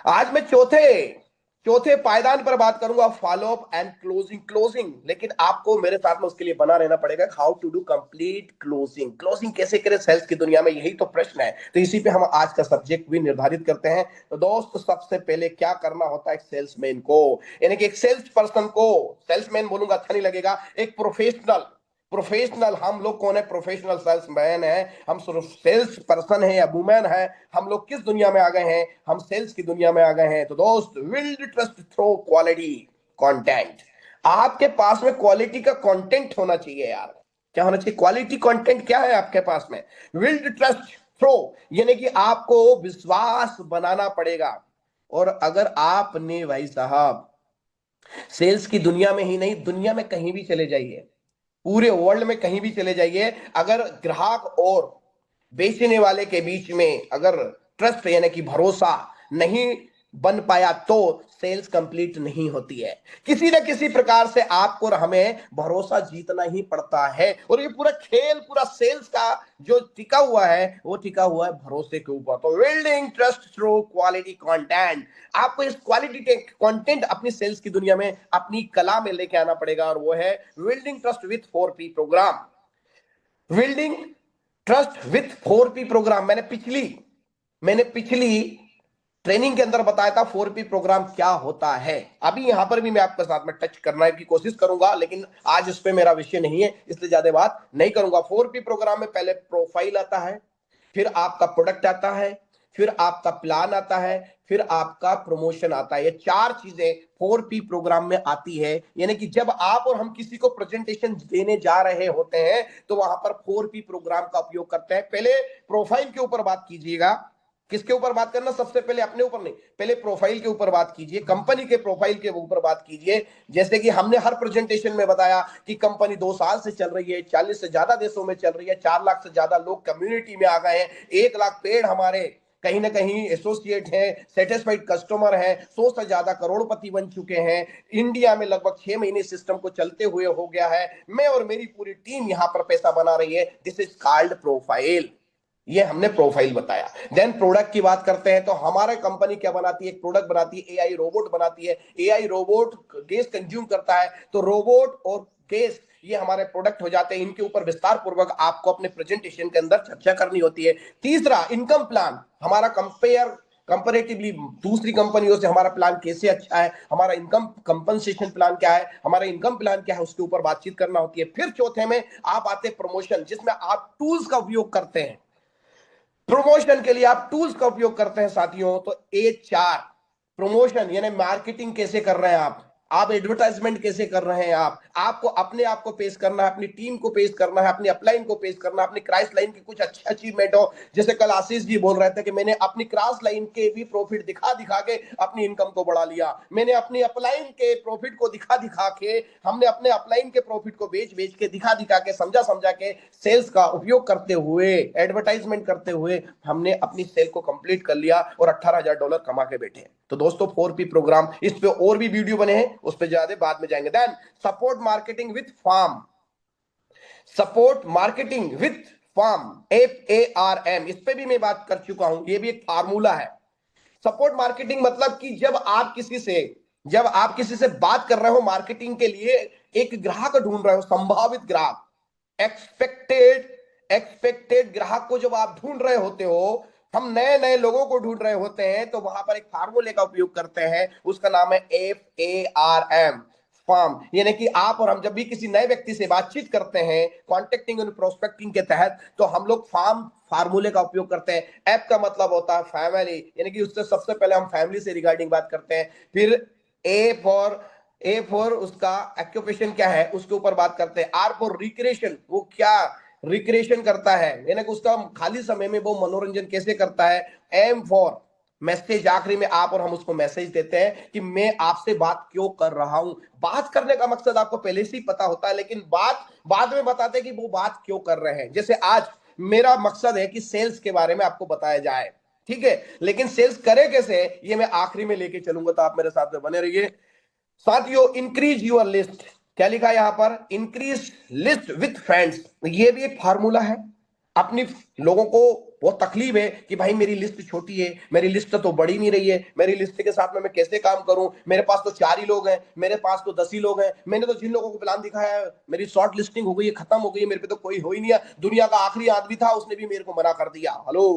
आज मैं चौथे चौथे पायदान पर बात करूंगा, follow up and closing. Closing, लेकिन आपको मेरे साथ में उसके लिए बना रहना पड़ेगा। How to do complete closing, closing कैसे करें सेल्स की दुनिया में, यही तो प्रश्न है। तो इसी पे हम आज का सब्जेक्ट भी निर्धारित करते हैं। तो दोस्त, सबसे पहले क्या करना होता है एक सेल्समैन को, यानी कि एक सेल्स पर्सन को, सेल्समैन बोलूंगा अच्छा नहीं लगेगा, एक प्रोफेशनल, प्रोफेशनल, हम लोग कौन है? प्रोफेशनल सेल्समैन है। हम सिर्फ सेल्स पर्सन है या वुमेन है। हम लोग किस दुनिया में आ गए हैं? हम सेल्स की दुनिया में आ गए हैं। तो दोस्त, build trust through quality content. आपके पास में क्वालिटी का कंटेंट होना चाहिए यार। क्या होना चाहिए? क्वालिटी कंटेंट क्या है आपके पास में? बिल्ड ट्रस्ट थ्रो, यानी कि आपको विश्वास बनाना पड़ेगा। और अगर आपने भाई साहब सेल्स की दुनिया में ही नहीं, दुनिया में कहीं भी चले जाइए, पूरे वर्ल्ड में कहीं भी चले जाइए, अगर ग्राहक और बेचने वाले के बीच में अगर ट्रस्ट यानी कि भरोसा नहीं बन पाया तो सेल्स कंप्लीट नहीं होती है। किसी न किसी प्रकार से आपको और हमें भरोसा जीतना ही पड़ता है, और ये पूरा खेल, पूरा सेल्स का जो टिका हुआ है वो टिका हुआ है भरोसे के ऊपर। तो building trust through quality content, आपको इस क्वालिटी कंटेंट अपनी सेल्स की दुनिया में अपनी कला में लेके आना पड़ेगा, और वो है building trust with 4P program. Building trust with 4P program, मैंने पिछली ट्रेनिंग के अंदर बताया था 4P प्रोग्राम क्या होता है। अभी यहां पर भी मैं आपके साथ में टच करने की कोशिश करूंगा, लेकिन आज इस पे मेरा विषय नहीं है, इसलिए ज्यादा बात नहीं करूंगा। 4P प्रोग्राम में पहले प्रोफाइल आता है, फिर आपका प्रोडक्ट आता है, फिर आपका प्लान आता है, फिर आपका प्रमोशन आता है। ये चार चीजें 4P प्रोग्राम में आती है, यानी कि जब आप और हम किसी को प्रेजेंटेशन देने जा रहे होते हैं तो वहां पर 4P प्रोग्राम का उपयोग करते हैं। पहले प्रोफाइल के ऊपर बात कीजिएगा। किसके ऊपर बात करना? सबसे पहले अपने ऊपर नहीं, पहले प्रोफाइल के ऊपर बात कीजिए, कंपनी के प्रोफाइल के ऊपर बात कीजिए। जैसे कि हमने हर प्रेजेंटेशन में बताया कि कंपनी 2 साल से चल रही है, 40 से ज्यादा देशों में चल रही है, 4 लाख से ज्यादा लोग कम्युनिटी में आ गए हैं, 1 लाख पेड़ हमारे कहीं ना कहीं एसोसिएट हैं, सेटिस्फाइड कस्टमर हैं, 100 से ज्यादा करोड़पति बन चुके हैं। इंडिया में लगभग 6 महीने सिस्टम को चलते हुए हो गया है, मैं और मेरी पूरी टीम यहां पर पैसा बना रही है। This is called profile. ये हमने प्रोफाइल बताया। देन प्रोडक्ट की बात करते हैं तो हमारा कंपनी क्या बनाती है? एक प्रोडक्ट बनाती है, एआई रोबोट बनाती है। एआई रोबोट गैस कंज्यूम करता है, तो रोबोट और गैस ये हमारे प्रोडक्ट हो जाते हैं। इनके ऊपर विस्तार पूर्वक आपको अपने प्रेजेंटेशन के अंदर चर्चा करनी होती है। तीसरा, इनकम प्लान, हमारा कंपेरेटिवली दूसरी कंपनियों से हमारा प्लान कैसे अच्छा है, हमारा इनकम कंपनसेशन प्लान क्या है, हमारा इनकम प्लान क्या है, उसके ऊपर बातचीत करना होती है। फिर चौथे में आप आते हैं प्रमोशन, जिसमें आप टूल्स का उपयोग करते हैं। प्रमोशन के लिए आप टूल्स का उपयोग करते हैं साथियों। तो A4 प्रमोशन यानी मार्केटिंग कैसे कर रहे हैं आप एडवर्टाइजमेंट कैसे कर रहे हैं, आपको अपने आप को पेश करना है, अपनी टीम को पेश करना है, अपनी अपलाइन को पेश करना है, अपनी क्रॉस लाइन की कुछ अच्छी अचीवमेंट हो। जैसे कल आशीष जी बोल रहे थे कि मैंने अपनी क्रॉस लाइन के भी प्रॉफिट दिखा दिखा के अपनी इनकम को बढ़ा लिया, मैंने अपनी अपलाइन के प्रॉफिट को दिखा दिखा के, हमने अपने अपलाइन के प्रॉफिट को बेच बेच के, दिखा दिखा के, समझा समझा के, सेल्स का उपयोग करते हुए, एडवर्टाइजमेंट करते हुए हमने अपनी सेल को कंप्लीट कर लिया और $18,000 कमा के बैठे। तो दोस्तों 4P प्रोग्राम, इस पे और भी वीडियो बने हैं, उस पे ज्यादा बाद में जाएंगे। Then support marketing with farm, support marketing with farm, FARM, इस पे भी मैं बात कर चुका हूं। ये भी एक फार्मूला है। सपोर्ट मार्केटिंग मतलब कि जब आप किसी से बात कर रहे हो मार्केटिंग के लिए, एक ग्राहक ढूंढ रहे हो, संभावित ग्राहक, एक्सपेक्टेड एक्सपेक्टेड ग्राहक को जब आप ढूंढ रहे होते हो, हम नए नए लोगों को ढूंढ रहे होते हैं, तो वहां पर एक फार्मूले का उपयोग करते हैं, उसका नाम है FARM, फार्म। यानी कि आप और हम जब भी किसी नए व्यक्ति से बातचीत करते हैं कॉन्टेक्टिंग और प्रोस्पेक्टिंग के तहत, तो हम लोग फार्मूले का उपयोग करते हैं। एप का मतलब होता है फैमिली, यानी कि उससे सबसे पहले हम फैमिली से रिगार्डिंग बात करते हैं। फिर ए फॉर उसका ऑक्यूपेशन क्या है, उसके ऊपर बात करते हैं। आर फॉर रिक्रिएशन, वो क्या रिक्रिएशन करता है, यानी कि उसका खाली समय में वो मनोरंजन कैसे करता है। एम फॉर मैसेज, आखिरी में आप और हम उसको मैसेज देते हैं कि मैं आपसे बात क्यों कर रहा हूं। बात करने का मकसद आपको पहले से ही पता होता है, लेकिन बात बाद में बताते हैं कि वो बात क्यों कर रहे हैं। जैसे आज मेरा मकसद है कि सेल्स के बारे में आपको बताया जाए, ठीक है, लेकिन सेल्स करे कैसे ये मैं आखिरी में लेके चलूंगा, तो आप मेरे साथ में बने रहिए साथियों। इंक्रीज यूर लिस्ट, क्या लिखा है यहां पर? इंक्रीज लिस्ट विथ फ्रेंड्स, ये भी एक फार्मूला है। अपनी लोगों को बहुत तकलीफ है कि भाई मेरी लिस्ट छोटी है, मेरी लिस्ट तो बढ़ी नहीं रही है, मेरी लिस्ट के साथ में मैं कैसे काम करूं, मेरे पास तो 4 ही लोग हैं, मेरे पास तो 10 ही लोग हैं, मैंने तो जिन लोगों को प्लान दिखाया है मेरी शॉर्ट लिस्टिंग हो गई है, खत्म हो गई है, मेरे पे तो कोई हो ही नहीं है, दुनिया का आखिरी आदमी था उसने भी मेरे को मना कर दिया। हेलो,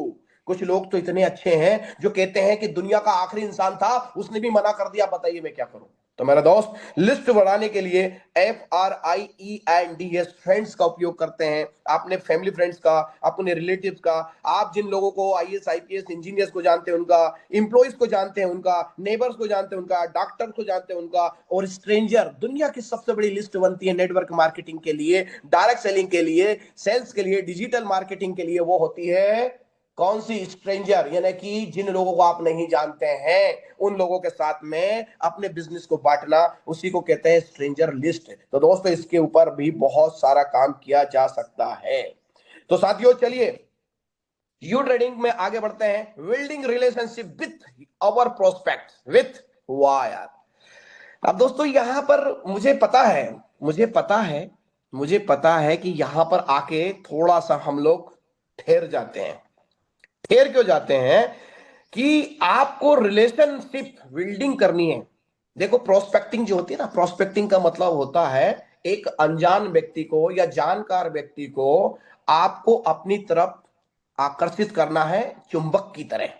कुछ लोग तो इतने अच्छे हैं जो कहते हैं कि दुनिया का आखिरी इंसान था उसने भी मना कर दिया, बताइए मैं क्या करूं। तो मेरा दोस्त, लिस्ट बढ़ाने के लिए FRIENDS, फ्रेंड्स का उपयोग करते हैं। आपने फैमिली फ्रेंड्स का, अपने रिलेटिव्स का, आप जिन लोगों को IAS IPS इंजीनियर्स को जानते हैं उनका, इंप्लॉइज को जानते हैं उनका, नेबर्स को जानते हैं उनका, डॉक्टर्स को जानते हैं उनका, और स्ट्रेंजर। दुनिया की सबसे बड़ी लिस्ट बनती है नेटवर्क मार्केटिंग के लिए, डायरेक्ट सेलिंग के लिए, सेल्स के लिए, डिजिटल मार्केटिंग के लिए। वो होती है कौन सी? स्ट्रेंजर, यानी कि जिन लोगों को आप नहीं जानते हैं उन लोगों के साथ में अपने बिजनेस को बांटना, उसी को कहते हैं स्ट्रेंजर लिस्ट। तो दोस्तों, इसके ऊपर भी बहुत सारा काम किया जा सकता है। तो साथियों, चलिए यू ट्रेडिंग में आगे बढ़ते हैं। Building relationship with our prospect with, वाह यार। अब दोस्तों, यहां पर मुझे पता है कि यहां पर आके थोड़ा सा हम लोग ठहर जाते हैं। ठहर क्यों जाते हैं? कि आपको रिलेशनशिप बिल्डिंग करनी है। देखो, प्रोस्पेक्टिंग जो होती है ना, प्रोस्पेक्टिंग का मतलब होता है एक अनजान व्यक्ति को या जानकार व्यक्ति को आपको अपनी तरफ आकर्षित करना है, चुंबक की तरह।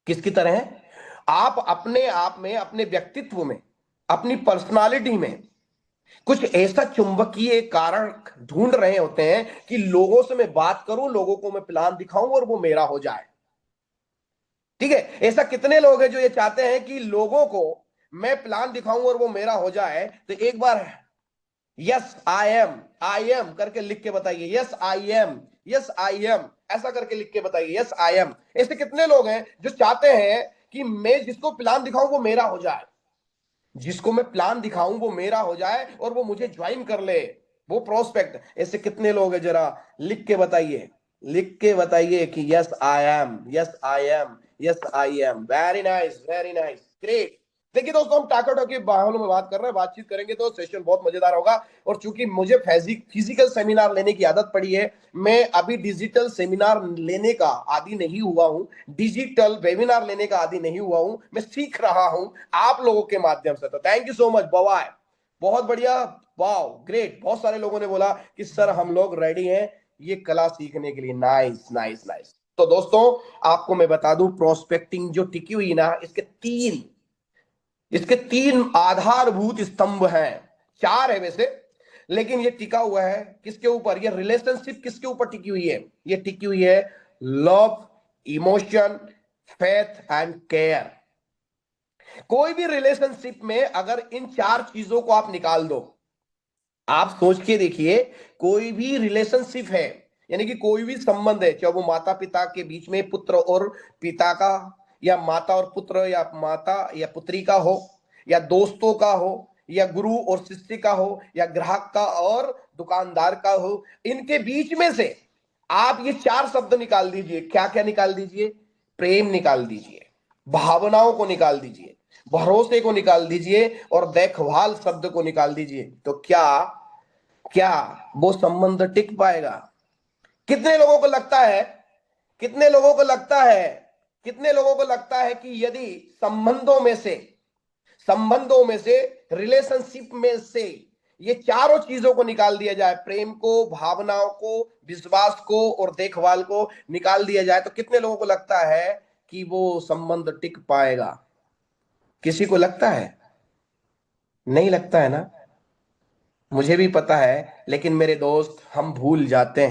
किसकी तरह है? आप अपने आप में, अपने व्यक्तित्व में, अपनी पर्सनालिटी में कुछ ऐसा चुंबकीय कारण ढूंढ रहे होते हैं कि लोगों से मैं बात करूं, लोगों को मैं प्लान दिखाऊं और वो मेरा हो जाए। ठीक है? ऐसा कितने लोग हैं जो ये चाहते हैं कि लोगों को मैं प्लान दिखाऊं और वो मेरा हो जाए? तो एक बार यस आई एम करके लिख के बताइए। Yes I am, yes I M, ऐसा करके लिख के बताइए। Yes I M. ऐसे कितने लोग हैं जो चाहते हैं कि मैं जिसको प्लान दिखाऊं वो मेरा हो जाए, जिसको मैं प्लान दिखाऊं वो मेरा हो जाए और वो मुझे ज्वाइन कर ले, वो प्रोस्पेक्ट। ऐसे कितने लोग हैं? जरा लिख के बताइए, लिख के बताइए कि yes I am, yes I am, yes I M. Very nice, very nice, great. देखिए दोस्तों, हम टाका टाकी माहौल में बात कर रहे हैं, बातचीत करेंगे तो सेशन बहुत मजेदार होगा। और चूंकि मुझे फिजिकल सेमिनार लेने की आदत पड़ी है, मैं अभी डिजिटल सेमिनार लेने का आदी नहीं हुआ हूं, डिजिटल वेबिनार लेने का आदी नहीं हुआ हूं, मैं सीख रहा हूं आप लोगों के माध्यम से। तो thank you so much, bye, बहुत बढ़िया, वाओ, ग्रेट। बहुत सारे लोगों ने बोला कि सर हम लोग रेडी हैं ये कला सीखने के लिए। Nice nice nice. तो दोस्तों, आपको मैं बता दूं, प्रोस्पेक्टिंग जो टिकी हुई ना, इसके तीन आधारभूत स्तंभ हैं। चार है वैसे, लेकिन ये टिका हुआ है किसके ऊपर? ये रिलेशनशिप किसके ऊपर टिकी हुई है? ये टिकी हुई है love, emotion, faith and care. कोई भी रिलेशनशिप में अगर इन चार चीजों को आप निकाल दो, आप सोच के देखिए, कोई भी रिलेशनशिप है, यानी कि कोई भी संबंध है, चाहे वो माता पिता के बीच में पुत्र और पिता का, या माता और पुत्र, या माता या पुत्री का हो, या दोस्तों का हो, या गुरु और शिष्य का हो, या ग्राहक का और दुकानदार का हो, इनके बीच में से आप ये चार शब्द निकाल दीजिए। क्या क्या निकाल दीजिए? प्रेम निकाल दीजिए, भावनाओं को निकाल दीजिए, भरोसे को निकाल दीजिए, और देखभाल शब्द को निकाल दीजिए। तो क्या क्या वो संबंध टिक पाएगा? कितने लोगों को लगता है, कितने लोगों को लगता है, कितने लोगों को लगता है कि यदि संबंधों में से रिलेशनशिप में से ये चारों चीजों को निकाल दिया जाए, प्रेम को, भावनाओं को, विश्वास को और देखभाल को निकाल दिया जाए, तो कितने लोगों को लगता है कि वो संबंध टिक पाएगा? किसी को लगता है? नहीं लगता है ना? मुझे भी पता है, लेकिन मेरे दोस्त, हम भूल जाते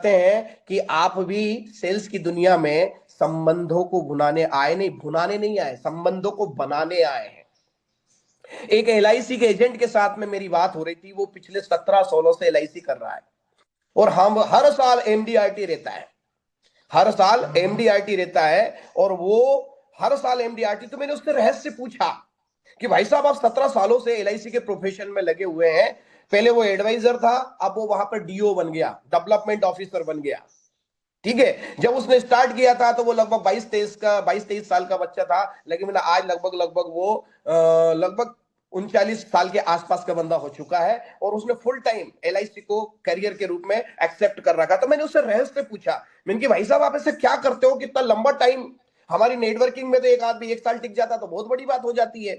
हैं कि आप भी सेल्स की दुनिया में संबंधों को भुनाने नहीं आए, संबंधों को बनाने आए हैं। एक LIC के एजेंट के साथ में मेरी बात हो रही थी, वो पिछले 17-16 से LIC कर रहा है, और हम हर साल MDRT रहता है, हर साल MDRT रहता है, और वो हर साल MDRT। तो मैंने उससे रहस्य पूछा कि भाई साहब, आप 17 सालों से LIC के प्रोफेशन में लगे हुए हैं, पहले वो एडवाइजर था, अब वो वहां पर DO बन गया, डेवलपमेंट ऑफिसर बन गया। ठीक है? जब उसने स्टार्ट किया था तो वो लगभग 22-23 साल का बच्चा था, लेकिन आज लगभग लगभग वो लगभग 39 साल के आसपास का बंदा हो चुका है, और उसने फुल टाइम LIC को करियर के रूप में एक्सेप्ट कर रखा। तो मैंने उससे रहस्य पूछा, मैंने कि भाई साहब, आप ऐसे क्या करते हो, कितना लंबा टाइम? हमारी नेटवर्किंग में तो एक आदमी 1 साल टिक जाता तो बहुत बड़ी बात हो जाती है।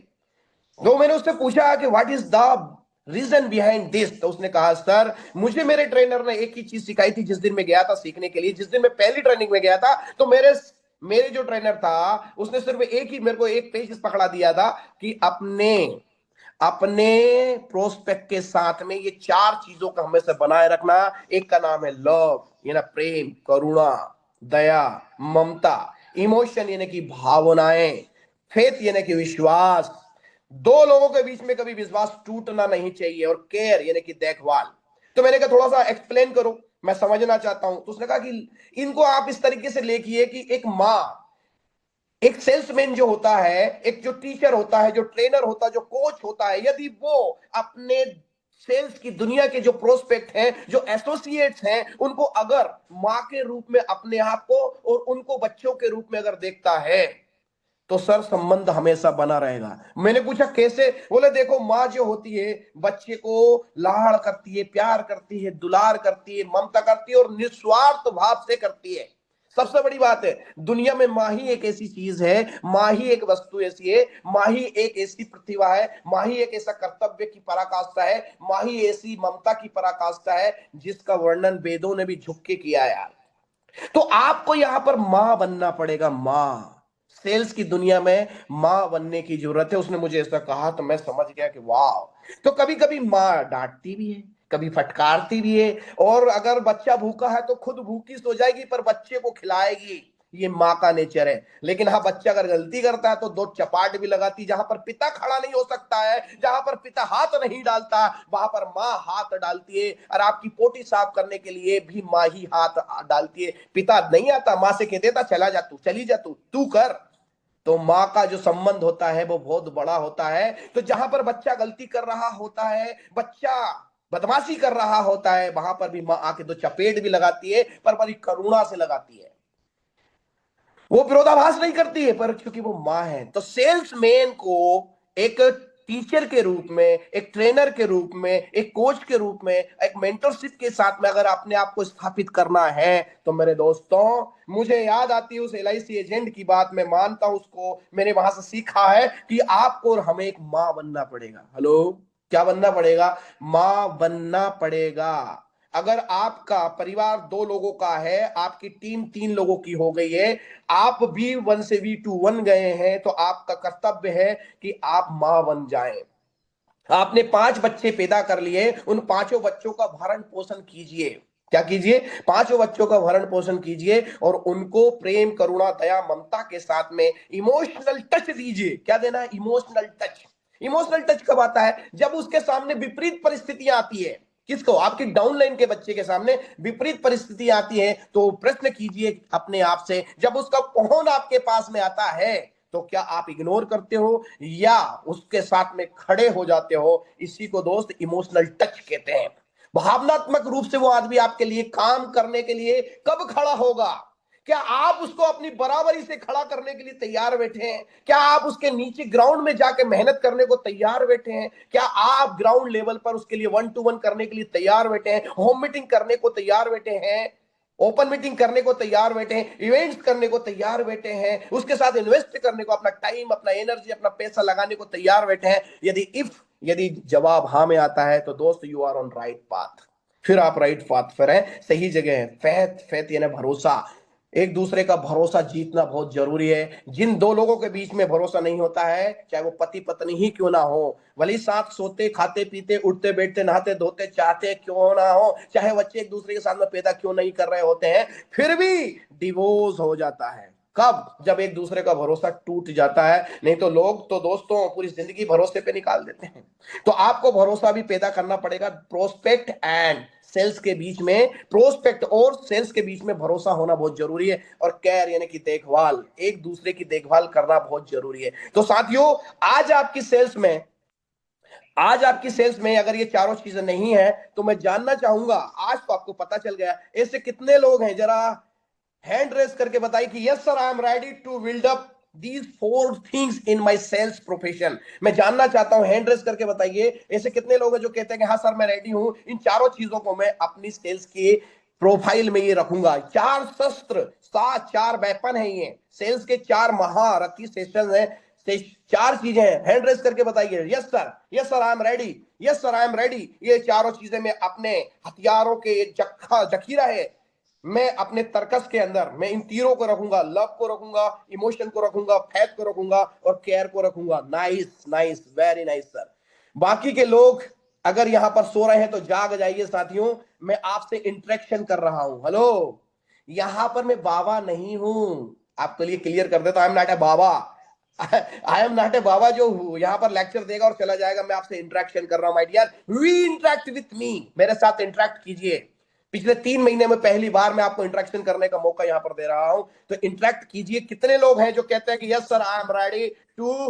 तो मैंने उससे पूछा कि what is the reason behind this. तो उसने कहा, सर, मुझे मेरे ट्रेनर ने एक ही चीज सिखाई थी जिस दिन मैं गया था सीखने के लिए। जिस दिन मैं पहली ट्रेनिंग में गया था, तो मेरे मेरे जो ट्रेनर था उसने सिर्फ एक ही मेरे को एक पेज पकड़ा दिया था कि अपने अपने प्रोस्पेक्ट के साथ में ये चार चीजों का हमेशा बनाए रखना। एक का नाम है लव, ये ना प्रेम, करुणा, दया, ममता, इमोशन यानी कि भावनाएं, फेथ यानी कि विश्वास। दो लोगों के बीच में कभी विश्वास टूटना नहीं चाहिए, और केयर यानी कि देखभाल। तो मैंने कहा थोड़ा सा एक्सप्लेन करो, मैं समझना चाहता हूं। तो उसने कहा कि इनको आप इस तरीके से लेके कि एक माँ, एक सेल्समैन जो होता है, एक जो टीचर होता है, जो ट्रेनर होता है, जो कोच होता है, यदि वो अपने सेल्स की दुनिया के जो प्रोस्पेक्ट हैं, जो एसोसिएट्स हैं, उनको अगर माँ के रूप में अपने आप को और उनको बच्चों के रूप में अगर देखता है, तो सर संबंध हमेशा बना रहेगा। मैंने पूछा कैसे? बोले देखो, माँ जो होती है बच्चे को लाड़ करती है, प्यार करती है, दुलार करती है, ममता करती है और निस्वार्थ भाव से करती है। सबसे बड़ी बात है, दुनिया में माँ ही एक ऐसी चीज है, माँ ही एक वस्तु ऐसी है, माँ ही एक ऐसी प्रतिभा है, माँ ही एक ऐसा कर्तव्य की पराकाष्ठा है, माँ ही ऐसी ममता की पराकाष्ठा है जिसका वर्णन वेदों ने भी झुक के किया है यार। तो आपको यहां पर मां बनना पड़ेगा। मां, सेल्स की दुनिया में मां बनने की जरूरत है। उसने मुझे ऐसा कहा तो मैं समझ गया कि वाह। तो कभी कभी मां डांटती भी है, कभी फटकारती भी है, और अगर बच्चा भूखा है तो खुद भूखी सो जाएगी पर बच्चे को खिलाएगी। ये माँ का नेचर है। लेकिन हाँ, बच्चा अगर गलती करता है तो दो चपाट भी लगाती। जहां पर पिता खड़ा नहीं हो सकता है, जहां पर पिता हाथ नहीं डालता, वहां पर माँ हाथ डालती है। और आपकी पोटी साफ करने के लिए भी माँ ही हाथ डालती है। पिता नहीं आता, माँ से कह देता चला जा तू, चली जा तू, तू कर। तो माँ का जो संबंध होता है वो बहुत बड़ा होता है। तो जहां पर बच्चा गलती कर रहा होता है, बच्चा बदमाशी कर रहा होता है, वहां पर भी माँ आके दो चपेट भी लगाती है, पर बड़ी करुणा से लगाती है। वो विरोधाभास नहीं करती है, पर क्योंकि वो माँ है। तो सेल्समैन को एक टीचर के रूप में, एक ट्रेनर के रूप में, एक कोच के रूप में, एक मेंटरशिप के साथ में अगर अपने आप को स्थापित करना है, तो मेरे दोस्तों, मुझे याद आती है उस LIC एजेंट की बात। मैं मानता हूं उसको, मैंने वहां से सीखा है कि आपको और हमें एक माँ बनना पड़ेगा। हेलो, क्या बनना पड़ेगा? माँ बनना पड़ेगा। अगर आपका परिवार दो लोगों का है, आपकी टीम तीन लोगों की हो गई है, आप V1 से V2 बन गए हैं, तो आपका कर्तव्य है कि आप मां बन जाएं। आपने 5 बच्चे पैदा कर लिए, उन पांचों बच्चों का भरण पोषण कीजिए। क्या कीजिए? पांचों बच्चों का भरण पोषण कीजिए और उनको प्रेम, करुणा, दया, ममता के साथ में इमोशनल टच दीजिए। क्या देना है? Emotional touch. इमोशनल टच कब आता है? जब उसके सामने विपरीत परिस्थितियां आती है। किसको? आपकी डाउनलाइन के बच्चे के सामने विपरीत परिस्थिति आती है, तो प्रश्न कीजिए अपने आप से, जब उसका फोन आपके पास में आता है, तो क्या आप इग्नोर करते हो या उसके साथ में खड़े हो जाते हो? इसी को दोस्त इमोशनल टच कहते हैं। भावनात्मक रूप से वो आदमी आपके लिए काम करने के लिए कब खड़ा होगा? क्या आप उसको अपनी बराबरी से खड़ा करने के लिए तैयार बैठे हैं? क्या आप उसके नीचे ग्राउंड में जाके मेहनत करने को तैयार बैठे हैं? क्या आप ग्राउंड लेवल पर उसके लिए 1-to-1 करने के लिए तैयार बैठे हैं? होम मीटिंग करने को तैयार बैठे हैं? ओपन मीटिंग करने को तैयार बैठे हैं? इवेंट्स करने को तैयार बैठे हैं? उसके साथ इन्वेस्ट करने को, अपना टाइम, अपना एनर्जी, अपना पैसा लगाने को तैयार बैठे हैं? यदि जवाब हाँ में आता है, तो दोस्त you are on right path. फिर आप राइट पाथ पर हैं, सही जगह है। फेथ, फेथ यानी भरोसा। एक दूसरे का भरोसा जीतना बहुत जरूरी है। जिन दो लोगों के बीच में भरोसा नहीं होता है, चाहे वो पति पत्नी ही क्यों ना हो, भले साथ सोते, खाते, पीते, उठते, बैठते, नहाते, धोते, चाहते क्यों ना हो, चाहे बच्चे एक दूसरे के साथ में पैदा क्यों नहीं कर रहे होते हैं, फिर भी डिवोर्स हो जाता है। कब? जब एक दूसरे का भरोसा टूट जाता है। नहीं तो लोग तो दोस्तों पूरी जिंदगी भरोसे पे निकाल देते हैं। तो आपको भरोसा भी पैदा करना पड़ेगा। प्रोस्पेक्ट एंड सेल्स के बीच में, प्रोस्पेक्ट और सेल्स के बीच में भरोसा होना बहुत जरूरी है। और केयर यानी कि देखभाल, एक दूसरे की देखभाल करना बहुत जरूरी है। तो साथियों, आज आपकी सेल्स में आज आपकी सेल्स में अगर ये चारों चीजें नहीं है, तो मैं जानना चाहूंगा, आज तो आपको पता चल गया, ऐसे कितने लोग हैं? जरा हैंड रेस करके बताइए कि yes sir, I am ready to build up these 4 things in my sales profession. मैं जानना चाहता हूं, हैंड रेस करके बताइए, ऐसे कितने लोग हैं जो कहते हैं कि हाँ सर मैं रेडी हूं, इन चारों चीजों को मैं अपनी सेल्स की प्रोफाइल में ये रखूंगा। 4 शस्त्र, 4 वेपन है ये, सेल्स के 4 महारथी सेशन है। से 4 चीजें हैं। हैंड रेस करके बताइए, yes sir, yes sir I am ready, yes sir I am ready. ये चारों चीजें मैं अपने हथियारों के जखीरा है, मैं अपने तर्कस के अंदर मैं इन तीनों को रखूंगा, लव को रखूंगा, इमोशन को रखूंगा, फेथ को रखूंगा और केयर को रखूंगा। Nice, nice, very nice sir. बाकी के लोग अगर यहां पर सो रहे हैं तो जाग जाइए साथियों, मैं आपसे इंटरेक्शन कर रहा हूं। हेलो, यहां पर मैं बाबा नहीं हूं, आपके लिए क्लियर कर देता, I am not a baba. I am not a baba जो यहां पर लेक्चर देगा और चला जाएगा। मैं आपसे इंटरेक्शन कर रहा हूं my dear, we interact with me, मेरे साथ इंटरेक्ट कीजिए। पिछले 3 महीने में पहली बार मैं आपको इंटरेक्शन करने का मौका यहां पर दे रहा हूं, तो इंटरेक्ट कीजिए। कितने लोग हैं जो कहते हैं कि yes sir I am ready to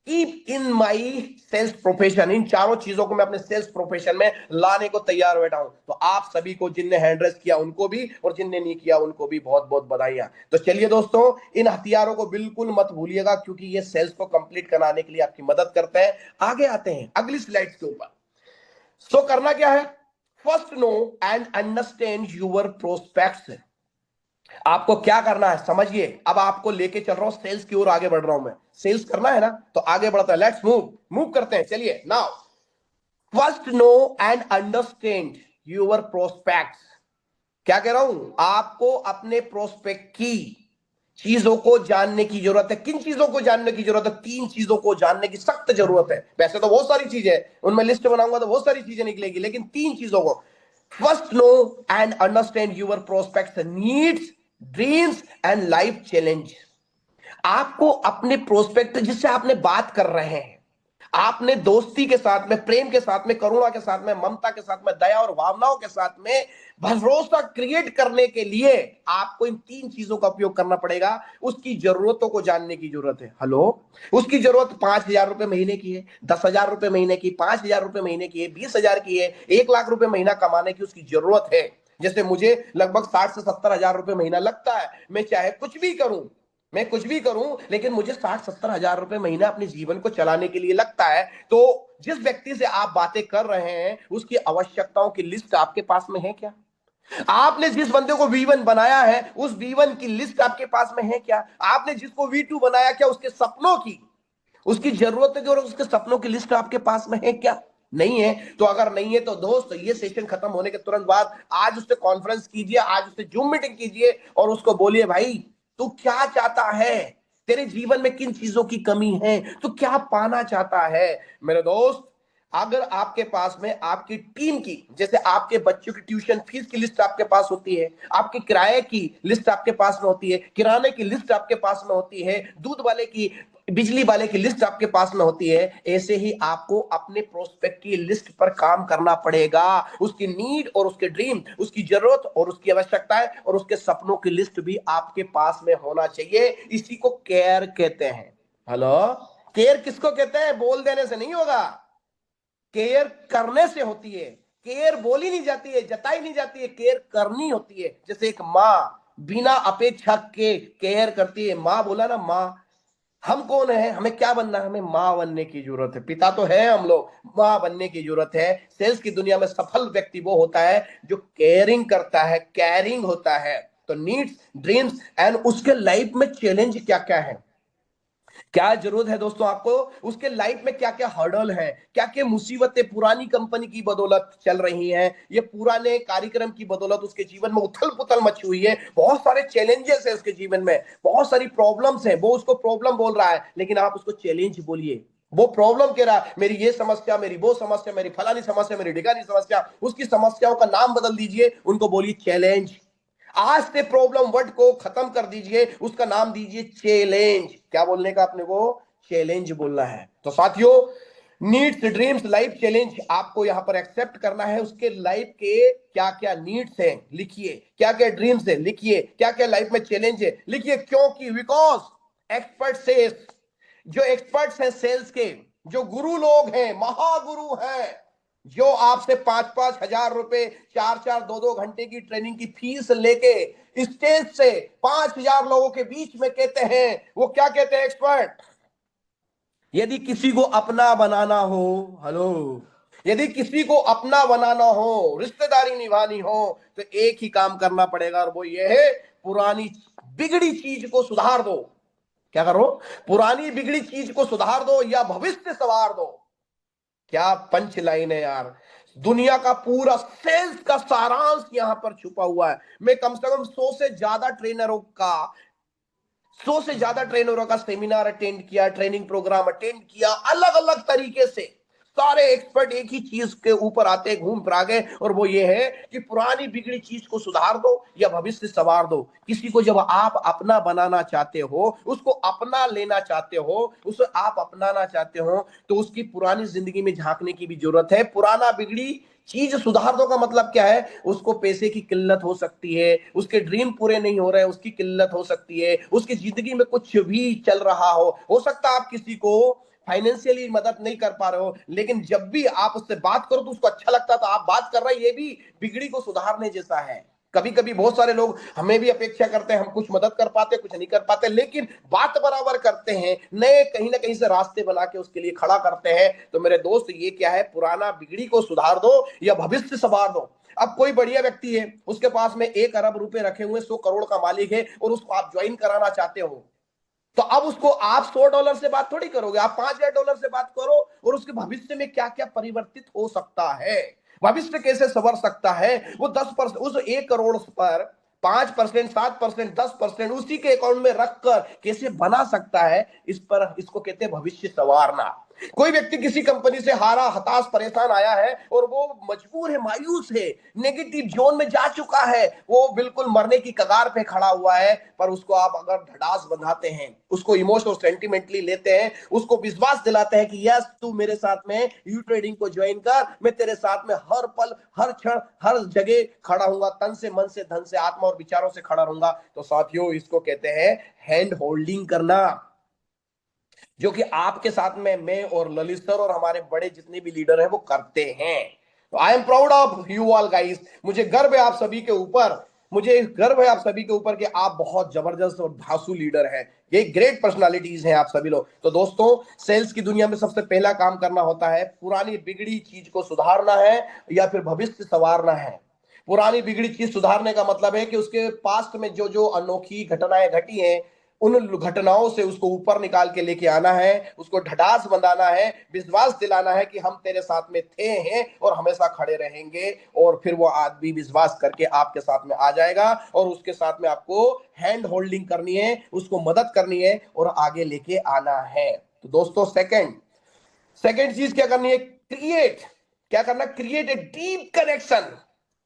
keep in my sales profession, इन चारों चीजों को मैं अपने सेल्स प्रोफेशन में लाने को तैयार बैठा हूं। तो आप सभी को, जिनने हैंड रेस किया उनको भी और जिनने नहीं किया उनको भी बहुत बहुत बधाइयां। तो चलिए दोस्तों, इन हथियारों को बिल्कुल मत भूलिएगा क्योंकि ये सेल्स को कंप्लीट कराने के लिए आपकी मदद करते हैं। आगे आते हैं अगली स्लाइड के ऊपर। सो करना क्या है, first know and understand your prospects. आपको क्या करना है समझिए। अब आपको लेके चल रहा हूं सेल्स की ओर, आगे बढ़ रहा हूं मैं। सेल्स करना है ना, तो आगे बढ़ता है। लेट्स मूव, मूव करते हैं। चलिए now, first know and understand your prospects. क्या कह रहा हूं, आपको अपने प्रोस्पेक्ट की चीजों को जानने की जरूरत है। किन चीजों को जानने की जरूरत है, 3 चीजों को जानने की सख्त जरूरत है। वैसे तो बहुत सारी चीजें हैं, उनमें लिस्ट बनाऊंगा तो बहुत सारी चीजें निकलेगी, लेकिन 3 चीजों को, first know and understand your prospects, needs, dreams and life challenge. आपको अपने प्रोस्पेक्ट जिससे आपने बात कर रहे हैं, आपने दोस्ती के साथ में, प्रेम के साथ में, करुणा के साथ में, ममता के साथ में, दया और भावनाओं के साथ में भरोसा क्रिएट करने के लिए आपको इन 3 चीजों का उपयोग करना पड़ेगा। उसकी जरूरतों को जानने की जरूरत है। हेलो, उसकी जरूरत 5,000 रुपए महीने की है, 10,000 रुपए महीने की, 5,000 रुपए महीने की है, 20,000 की है, 1 लाख रुपए महीना कमाने की उसकी जरूरत है। जैसे मुझे लगभग 60 से 70 हजार रुपए महीना लगता है। मैं चाहे कुछ भी करूं, मैं कुछ भी करूं, लेकिन मुझे 60-70 हजार रुपए महीना अपने जीवन को चलाने के लिए लगता है। तो जिस व्यक्ति से आप बातें कर रहे हैं उसकी आवश्यकताओं की लिस्ट आपके पास में है क्या? आपने जिस बंदे को V1 बनाया है उस V1 की लिस्ट आपके पास में है क्या? आपने जिसको V2 बनाया, क्या उसके सपनों की, उसकी जरूरतों की और उसके सपनों की लिस्ट आपके पास में है क्या? नहीं है। तो अगर नहीं है तो दोस्त, ये सेशन खत्म होने के तुरंत बाद आज उससे कॉन्फ्रेंस कीजिए, आज उससे जूम मीटिंग कीजिए और उसको बोलिए, भाई तू क्या चाहता है, तेरे जीवन में किन चीजों की कमी है, तू क्या पाना चाहता है। मेरे दोस्त, अगर आपके पास में आपकी टीम की, जैसे आपके बच्चों की ट्यूशन फीस की लिस्ट आपके पास होती है, आपके किराए की लिस्ट आपके पास में होती है, किराने की लिस्ट आपके पास में होती है, दूध वाले की, बिजली वाले की लिस्ट आपके पास में होती है, ऐसे ही आपको अपने प्रोस्पेक्ट की लिस्ट पर काम करना पड़ेगा। उसकी नीड और उसके ड्रीम, उसकी जरूरत और उसकी आवश्यकताएं और उसके सपनों की लिस्ट भी आपके पास में होना चाहिए। इसी को केयर कहते हैं। हेलो, केयर किसको कहते हैं? बोल देने से नहीं होगा, केयर करने से होती है। केयर बोली नहीं जाती है, जताई नहीं जाती है, केयर करनी होती है। जैसे एक माँ बिना अपेक्षा के केयर करती है। माँ बोला ना, माँ, हम कौन है, हमें क्या बनना है? हमें माँ बनने की जरूरत है। पिता तो है हम लोग, माँ बनने की जरूरत है। सेल्स की दुनिया में सफल व्यक्ति वो होता है जो केयरिंग करता है, कैरिंग होता है। तो नीड्स, ड्रीम्स एंड उसके लाइफ में चैलेंज क्या क्या है, क्या जरूरत है दोस्तों आपको, उसके लाइफ में क्या क्या हर्डल है, क्या क्या मुसीबतें पुरानी कंपनी की बदौलत चल रही हैं, ये पुराने कार्यक्रम की बदौलत उसके जीवन में उथल पुथल मची हुई है। बहुत सारे चैलेंजेस है उसके जीवन में, बहुत सारी प्रॉब्लम्स है। वो उसको प्रॉब्लम बोल रहा है, लेकिन आप उसको चैलेंज बोलिए। वो प्रॉब्लम कह रहा है, मेरी ये समस्या, मेरी वो समस्या, मेरी फलानी समस्या, मेरी ढिकानी समस्या, उसकी समस्याओं का नाम बदल दीजिए, उनको बोलिए चैलेंज। आज से प्रॉब्लम वर्ड को खत्म कर दीजिए, उसका नाम दीजिए चैलेंज। क्या बोलने का अपने को? चैलेंज बोलना है। तो साथियों, नीड्स, ड्रीम्स, लाइफ चैलेंज आपको यहां पर एक्सेप्ट करना है। उसके लाइफ के क्या क्या नीड्स हैं लिखिए, क्या क्या ड्रीम्स है लिखिए, क्या क्या लाइफ में चैलेंज है लिखिए। क्योंकि बिकॉज एक्सपर्ट सेल्स, जो एक्सपर्ट्स हैं सेल्स के, जो गुरु लोग हैं, महागुरु हैं, जो आपसे 5-5 हजार रुपए, 4-4, 2-2 घंटे की ट्रेनिंग की फीस लेके स्टेज से 5,000 लोगों के बीच में कहते हैं, वो क्या कहते हैं एक्सपर्ट? यदि किसी को अपना बनाना हो, हेलो, यदि किसी को अपना बनाना हो, रिश्तेदारी निभानी हो, तो एक ही काम करना पड़ेगा और वो ये है, पुरानी बिगड़ी चीज को सुधार दो। क्या करो? पुरानी बिगड़ी चीज को सुधार दो या भविष्य सवार दो। क्या पंच लाइन है यार। दुनिया का पूरा सेल्स का सारांश यहां पर छुपा हुआ है। मैं कम से कम 100 से ज्यादा ट्रेनरों का सेमिनार अटेंड किया, ट्रेनिंग प्रोग्राम अटेंड किया, अलग अलग तरीके से सारे एक्सपर्ट एक ही चीज के ऊपर आते घूम फिरा गए, और वो ये है कि पुरानी बिगड़ी चीज को सुधार दो या भविष्य संवार दो। किसी को जब आप अपना बनाना चाहते हो, उसको अपना लेना चाहते हो, उसे आप अपनाना चाहते हो, तो उसकी पुरानी जिंदगी में झांकने की भी जरूरत है। पुराना बिगड़ी चीज सुधार दो का मतलब क्या है? उसको पैसे की किल्लत हो सकती है, उसके ड्रीम पूरे नहीं हो रहे हैं, उसकी किल्लत हो सकती है, उसकी जिंदगी में कुछ भी चल रहा हो सकता है आप किसी को फाइनेंशियली मदद नहीं कर पा रहे हो, लेकिन जब भी आप उससे बात करो तो उसको अच्छा लगता है, तो आप बात कर रहे हैं, ये भी बिगड़ी को सुधारने जैसा है। कभी कभी बहुत सारे लोग हमें भी अपेक्षा करते हैं, हम कुछ मदद कर पाते, कुछ नहीं कर पाते, लेकिन बात बराबर करते हैं, नए कहीं ना कहीं से रास्ते बना के उसके लिए खड़ा करते हैं। तो मेरे दोस्त, ये क्या है? पुराना बिगड़ी को सुधार दो या भविष्य संवार दो। अब कोई बढ़िया व्यक्ति है, उसके पास में 1 अरब रुपए रखे हुए, 100 करोड़ का मालिक है, और उसको आप ज्वाइन कराना चाहते हो, तो अब उसको आप $100 से बात थोड़ी करोगे, आप $5,000 से बात करो, और उसके भविष्य में क्या क्या परिवर्तित हो सकता है, भविष्य कैसे संवर सकता है। वो 10%, उस 1 करोड़ पर 5%, 7%, 10% उसी के अकाउंट में रखकर कैसे बना सकता है, इस पर, इसको कहते हैं भविष्य संवारना। कोई व्यक्ति किसी कंपनी से हारा, हताश, परेशान आया है, और वो मजबूर है, मायूस है, नेगेटिव जोन में जा चुका है, वो बिल्कुल मरने की कगार पे खड़ा हुआ है, पर उसको आप अगर ढाढ़स बंधाते हैं, उसको इमोशनल सेंटिमेंटली लेते हैं, उसको विश्वास दिलाते हैं कि यस, तू मेरे साथ में यू ट्रेडिंग को ज्वाइन कर, मैं तेरे साथ में हर पल, हर क्षण, हर जगह खड़ा हूंगा, तन से, मन से, धन से, आत्मा और विचारों से खड़ा रहूंगा, तो साथियों, इसको कहते हैं हैंड होल्डिंग करना। जो कि आपके साथ में मैं और ललित सर और हमारे बड़े जितने भी लीडर हैं वो करते हैं। तो I am proud of you all guys. मुझे गर्व है आप सभी के ऊपर, मुझे गर्व है आप सभी के ऊपर कि आप बहुत जबरदस्त और धांसू लीडर हैं। ये ग्रेट पर्सनालिटीज हैं आप सभी लोग। तो दोस्तों, सेल्स की दुनिया में सबसे पहला काम करना होता है, पुरानी बिगड़ी चीज को सुधारना है या फिर भविष्य संवारना है। पुरानी बिगड़ी चीज सुधारने का मतलब है कि उसके पास्ट में जो जो अनोखी घटनाएं घटी हैं, उन घटनाओं से उसको ऊपर निकाल के लेके आना है, उसको ढटास बंधाना है, विश्वास दिलाना है कि हम तेरे साथ में थे हैं और हमेशा खड़े रहेंगे, और फिर वो आदमी विश्वास करके आपके साथ में आ जाएगा, और उसके साथ में आपको हैंड होल्डिंग करनी है, उसको मदद करनी है और आगे लेके आना है। तो दोस्तों, सेकंड सेकंड चीज क्या करनी है? क्रिएट, क्या करना? Create a deep connection.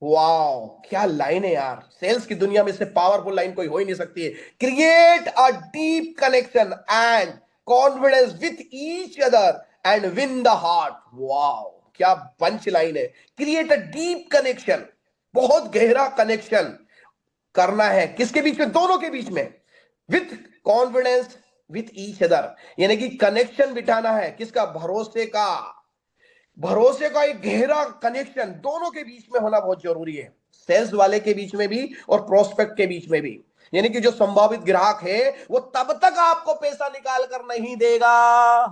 Wow, क्या लाइन है यार! सेल्स की दुनिया में इससे पावरफुल लाइन कोई हो ही नहीं सकती है। Create a deep connection and confidence with each other and win the heart. Wow, क्या पंच लाइन है! क्रिएट अ डीप कनेक्शन, बहुत गहरा कनेक्शन करना है, किसके बीच में? दोनों के बीच में। With confidence with each other, यानी कि कनेक्शन बिठाना है, किसका? भरोसे का। भरोसे का एक गहरा कनेक्शन दोनों के बीच में होना बहुत जरूरी है, सेल्स वाले के बीच में भी और प्रोस्पेक्ट के बीच में भी। यानी कि जो संभावित ग्राहक है वो तब तक आपको पैसा निकाल कर नहीं देगा।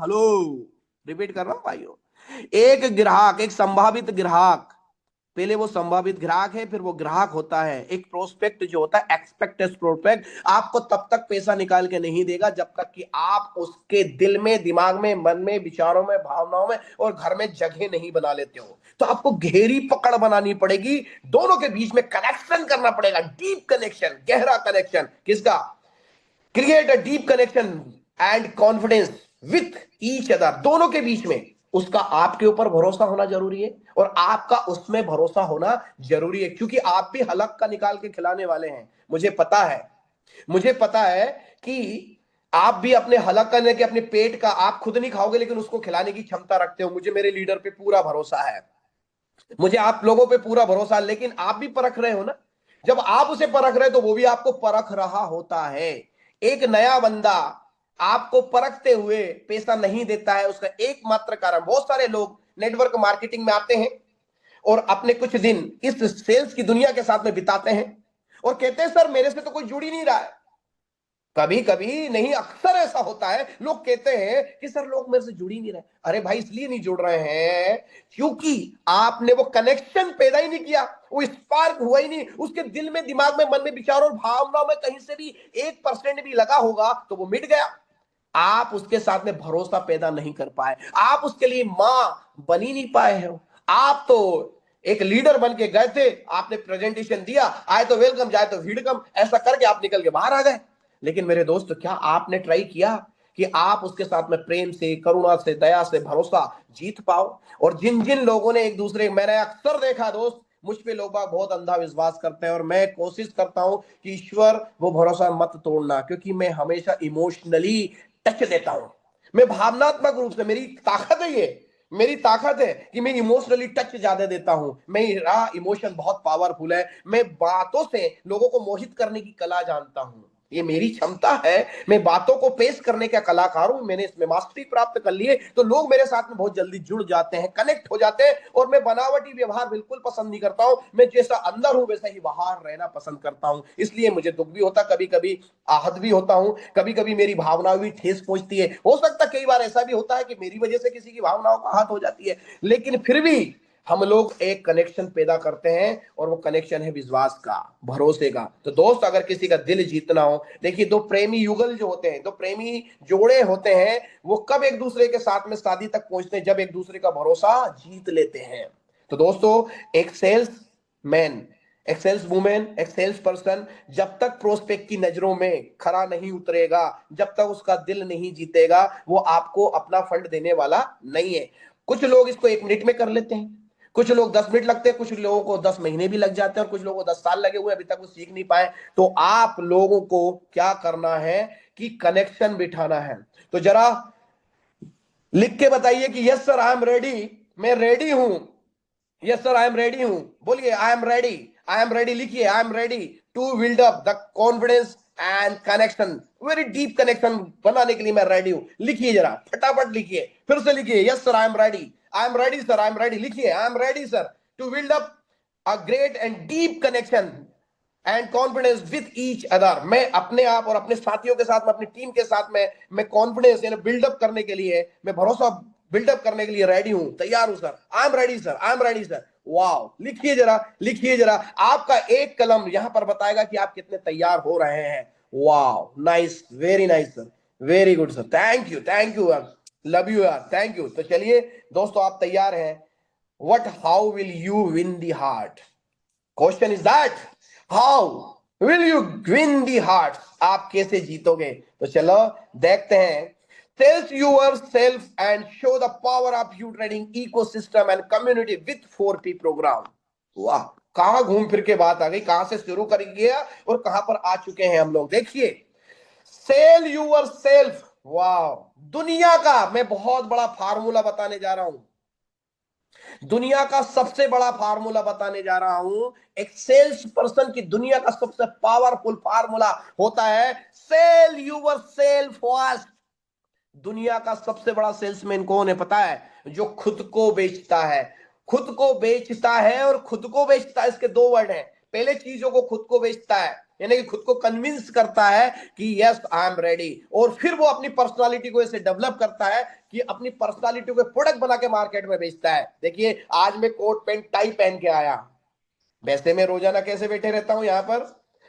हेलो, रिपीट कर रहा हूं भाइयों, एक ग्राहक, एक संभावित ग्राहक, पहले वो संभावित ग्राहक है, फिर वो ग्राहक होता है, एक प्रोस्पेक्ट जो होता है, एक्सपेक्टेड प्रोस्पेक्ट, आपको तब तक पैसा निकाल के नहीं देगा जब तक कि आप उसके दिल में, दिमाग में, मन में, विचारों में, भावनाओं में और घर में जगह नहीं बना लेते हो। तो आपको गहरी पकड़ बनानी पड़ेगी, दोनों के बीच में कनेक्शन करना पड़ेगा, डीप कनेक्शन, गहरा कनेक्शन। किसका? Create a deep connection and confidence with each other, दोनों के बीच में उसका आपके ऊपर भरोसा होना जरूरी है और आपका उसमें भरोसा होना जरूरी है, क्योंकि आप भी हलक का निकाल के खिलाने वाले हैं। मुझे पता है, मुझे पता है कि आप भी अपने हलक करने के, अपने पेट का आप खुद नहीं खाओगे, लेकिन उसको खिलाने की क्षमता रखते हो। मुझे मेरे लीडर पे पूरा भरोसा है, मुझे आप लोगों पे पूरा भरोसा है, लेकिन आप भी परख रहे हो ना। जब आप उसे परख रहे हो तो वो भी आपको परख रहा होता है। एक नया बंदा आपको परखते हुए पैसा नहीं देता है, उसका एकमात्र कारण, बहुत सारे लोग नेटवर्क मार्केटिंग में आते हैं और अपने कुछ दिन इस सेल्स की दुनिया के साथ में बिताते हैं और कहते हैं सर मेरे से तो कोई जुड़ ही नहीं रहा है। कभी कभी नहीं, अक्सर ऐसा होता है, लोग कहते हैं कि सर लोग मेरे से जुड़ ही नहीं रहे। अरे भाई, इसलिए नहीं जुड़ रहे हैं क्योंकि आपने वो कनेक्शन पैदा ही नहीं किया, वो स्पार्क हुआ ही नहीं, उसके दिल में, दिमाग में, मन में, विचारों और भावनाओं में कहीं से भी 1% भी लगा होगा तो वो मिट गया। आप उसके साथ में भरोसा पैदा नहीं कर पाए, आप उसके लिए मां बनी नहीं पाए हो, आप तो एक लीडर बन के गए थे, आपने प्रेजेंटेशन दिया, आए तो वेलकम, जाए तो वेलकम, ऐसा करके आप निकल के बाहर आ गए। लेकिन मेरे दोस्त, क्या आपने ट्राई किया कि आप उसके साथ में प्रेम से, करुणा से, दया से भरोसा जीत पाओ? और जिन जिन लोगों ने एक दूसरे, मैंने अक्सर देखा दोस्त, मुझ पे लोग बाग बहुत अंधा विश्वास करते हैं, और मैं कोशिश करता हूं कि ईश्वर वो भरोसा मत तोड़ना, क्योंकि मैं हमेशा इमोशनली टच देता हूं। मैं भावनात्मक रूप से, मेरी ताकत है ये, मेरी ताकत है कि मैं इमोशनली टच ज्यादा देता हूं। मेरा इमोशन बहुत पावरफुल है। मैं बातों से लोगों को मोहित करने की कला जानता हूं, ये मेरी क्षमता है। मैं बातों को पेश करने का कलाकार हूं, मैंने इसमें मास्टरी प्राप्त कर ली है। तो लोग मेरे साथ में बहुत जल्दी जुड़ जाते हैं, कनेक्ट हो जाते हैं। और मैं बनावटी व्यवहार बिल्कुल पसंद नहीं करता हूं। मैं जैसा अंदर हूं वैसा ही बाहर रहना पसंद करता हूं। इसलिए मुझे दुख भी होता, कभी कभी आहत भी होता हूं, कभी कभी मेरी भावनाएं भी ठेस पहुंचती है। हो सकता है कई बार ऐसा भी होता है कि मेरी वजह से किसी की भावनाओं का आहत हो जाती है, लेकिन फिर भी हम लोग एक कनेक्शन पैदा करते हैं, और वो कनेक्शन है विश्वास का, भरोसे का। तो दोस्त, अगर किसी का दिल जीतना हो, देखिए, दो प्रेमी युगल जो होते हैं, दो प्रेमी जोड़े होते हैं, वो कब एक दूसरे के साथ में शादी तक पहुंचते हैं? जब एक दूसरे का भरोसा जीत लेते हैं। तो दोस्तों, एक सेल्स मैन, एक सेल्स वुमेन, एक सेल्स पर्सन जब तक प्रोस्पेक्ट की नजरों में खरा नहीं उतरेगा, जब तक उसका दिल नहीं जीतेगा, वो आपको अपना फंड देने वाला नहीं है। कुछ लोग इसको 1 मिनट में कर लेते हैं, कुछ लोग 10 मिनट लगते हैं, कुछ लोगों को 10 महीने भी लग जाते हैं, और कुछ लोगों को 10 साल लगे हुए, अभी तक वो सीख नहीं पाए। तो आप लोगों को क्या करना है कि कनेक्शन बिठाना है। तो जरा लिख के बताइए कि yes sir I am ready, मैं रेडी हूं। Yes sir I am ready हूं, बोलिए I am ready. I am ready लिखिए, I am ready to build up the confidence and connection, very deep connection बनाने के लिए मैं रेडी हूं। लिखिए जरा, फटाफट लिखिए, फिर से लिखिए, yes sir I am ready, I am ready sir, I am ready, लिखिए, I am ready sir to build up a great and deep connection and confidence with each other. मैं अपने आप और अपने साथियों के साथ में, अपनी टीम के साथ में, मैं कॉन्फिडेंस यानी बिल्डअप करने के लिए, मैं भरोसा बिल्डअप करने के लिए रेडी हूं, तैयार हूं sir, I am ready sir, I am ready sir. Wow, लिखिए जरा, लिखिए जरा। आपका एक कलम यहां पर बताएगा कि आप कितने तैयार हो रहे हैं। Wow, nice, very nice sir, very good sir, thank you, thank you यार, लव यू यार, थैंक यू। तो चलिए दोस्तों, आप तैयार हैं? What how will you win the heart? Question is that, how will you win the heart? आप कैसे जीतोगे? तो चलो देखते हैं। Sales your self and show the power of you trading ecosystem and community with 4P program. वाह, कहां घूम फिर के बात आ गई, कहां से शुरू कर गया और कहां पर आ चुके हैं हम लोग। देखिए, सेल यूर सेल्फ, वाह, दुनिया का मैं बहुत बड़ा फार्मूला बताने जा रहा हूं, दुनिया का सबसे बड़ा फार्मूला बताने जा रहा हूं। एक सेल्स पर्सन की दुनिया का सबसे पावरफुल फार्मूला होता है, सेल यूर सेल्फ फर्स्ट। दुनिया का सबसे बड़ा सेल्समैन कौन है पता है? जो खुद को बेचता है, खुद को बेचता है, और खुद को बेचता है, इसके दो वर्ड हैं। पहले चीजों को खुद को बेचता है, यानी कि खुद को कन्विंस करता है कि यस आई एम रेडी, और फिर वो अपनी पर्सनालिटी को ऐसे डेवलप करता है कि अपनी पर्सनालिटी को प्रोडक्ट बना के मार्केट में बेचता है। देखिए, आज मैं कोट पेंट टाई पहन के आया, वैसे मैं रोजाना कैसे बैठे रहता हूं यहां पर?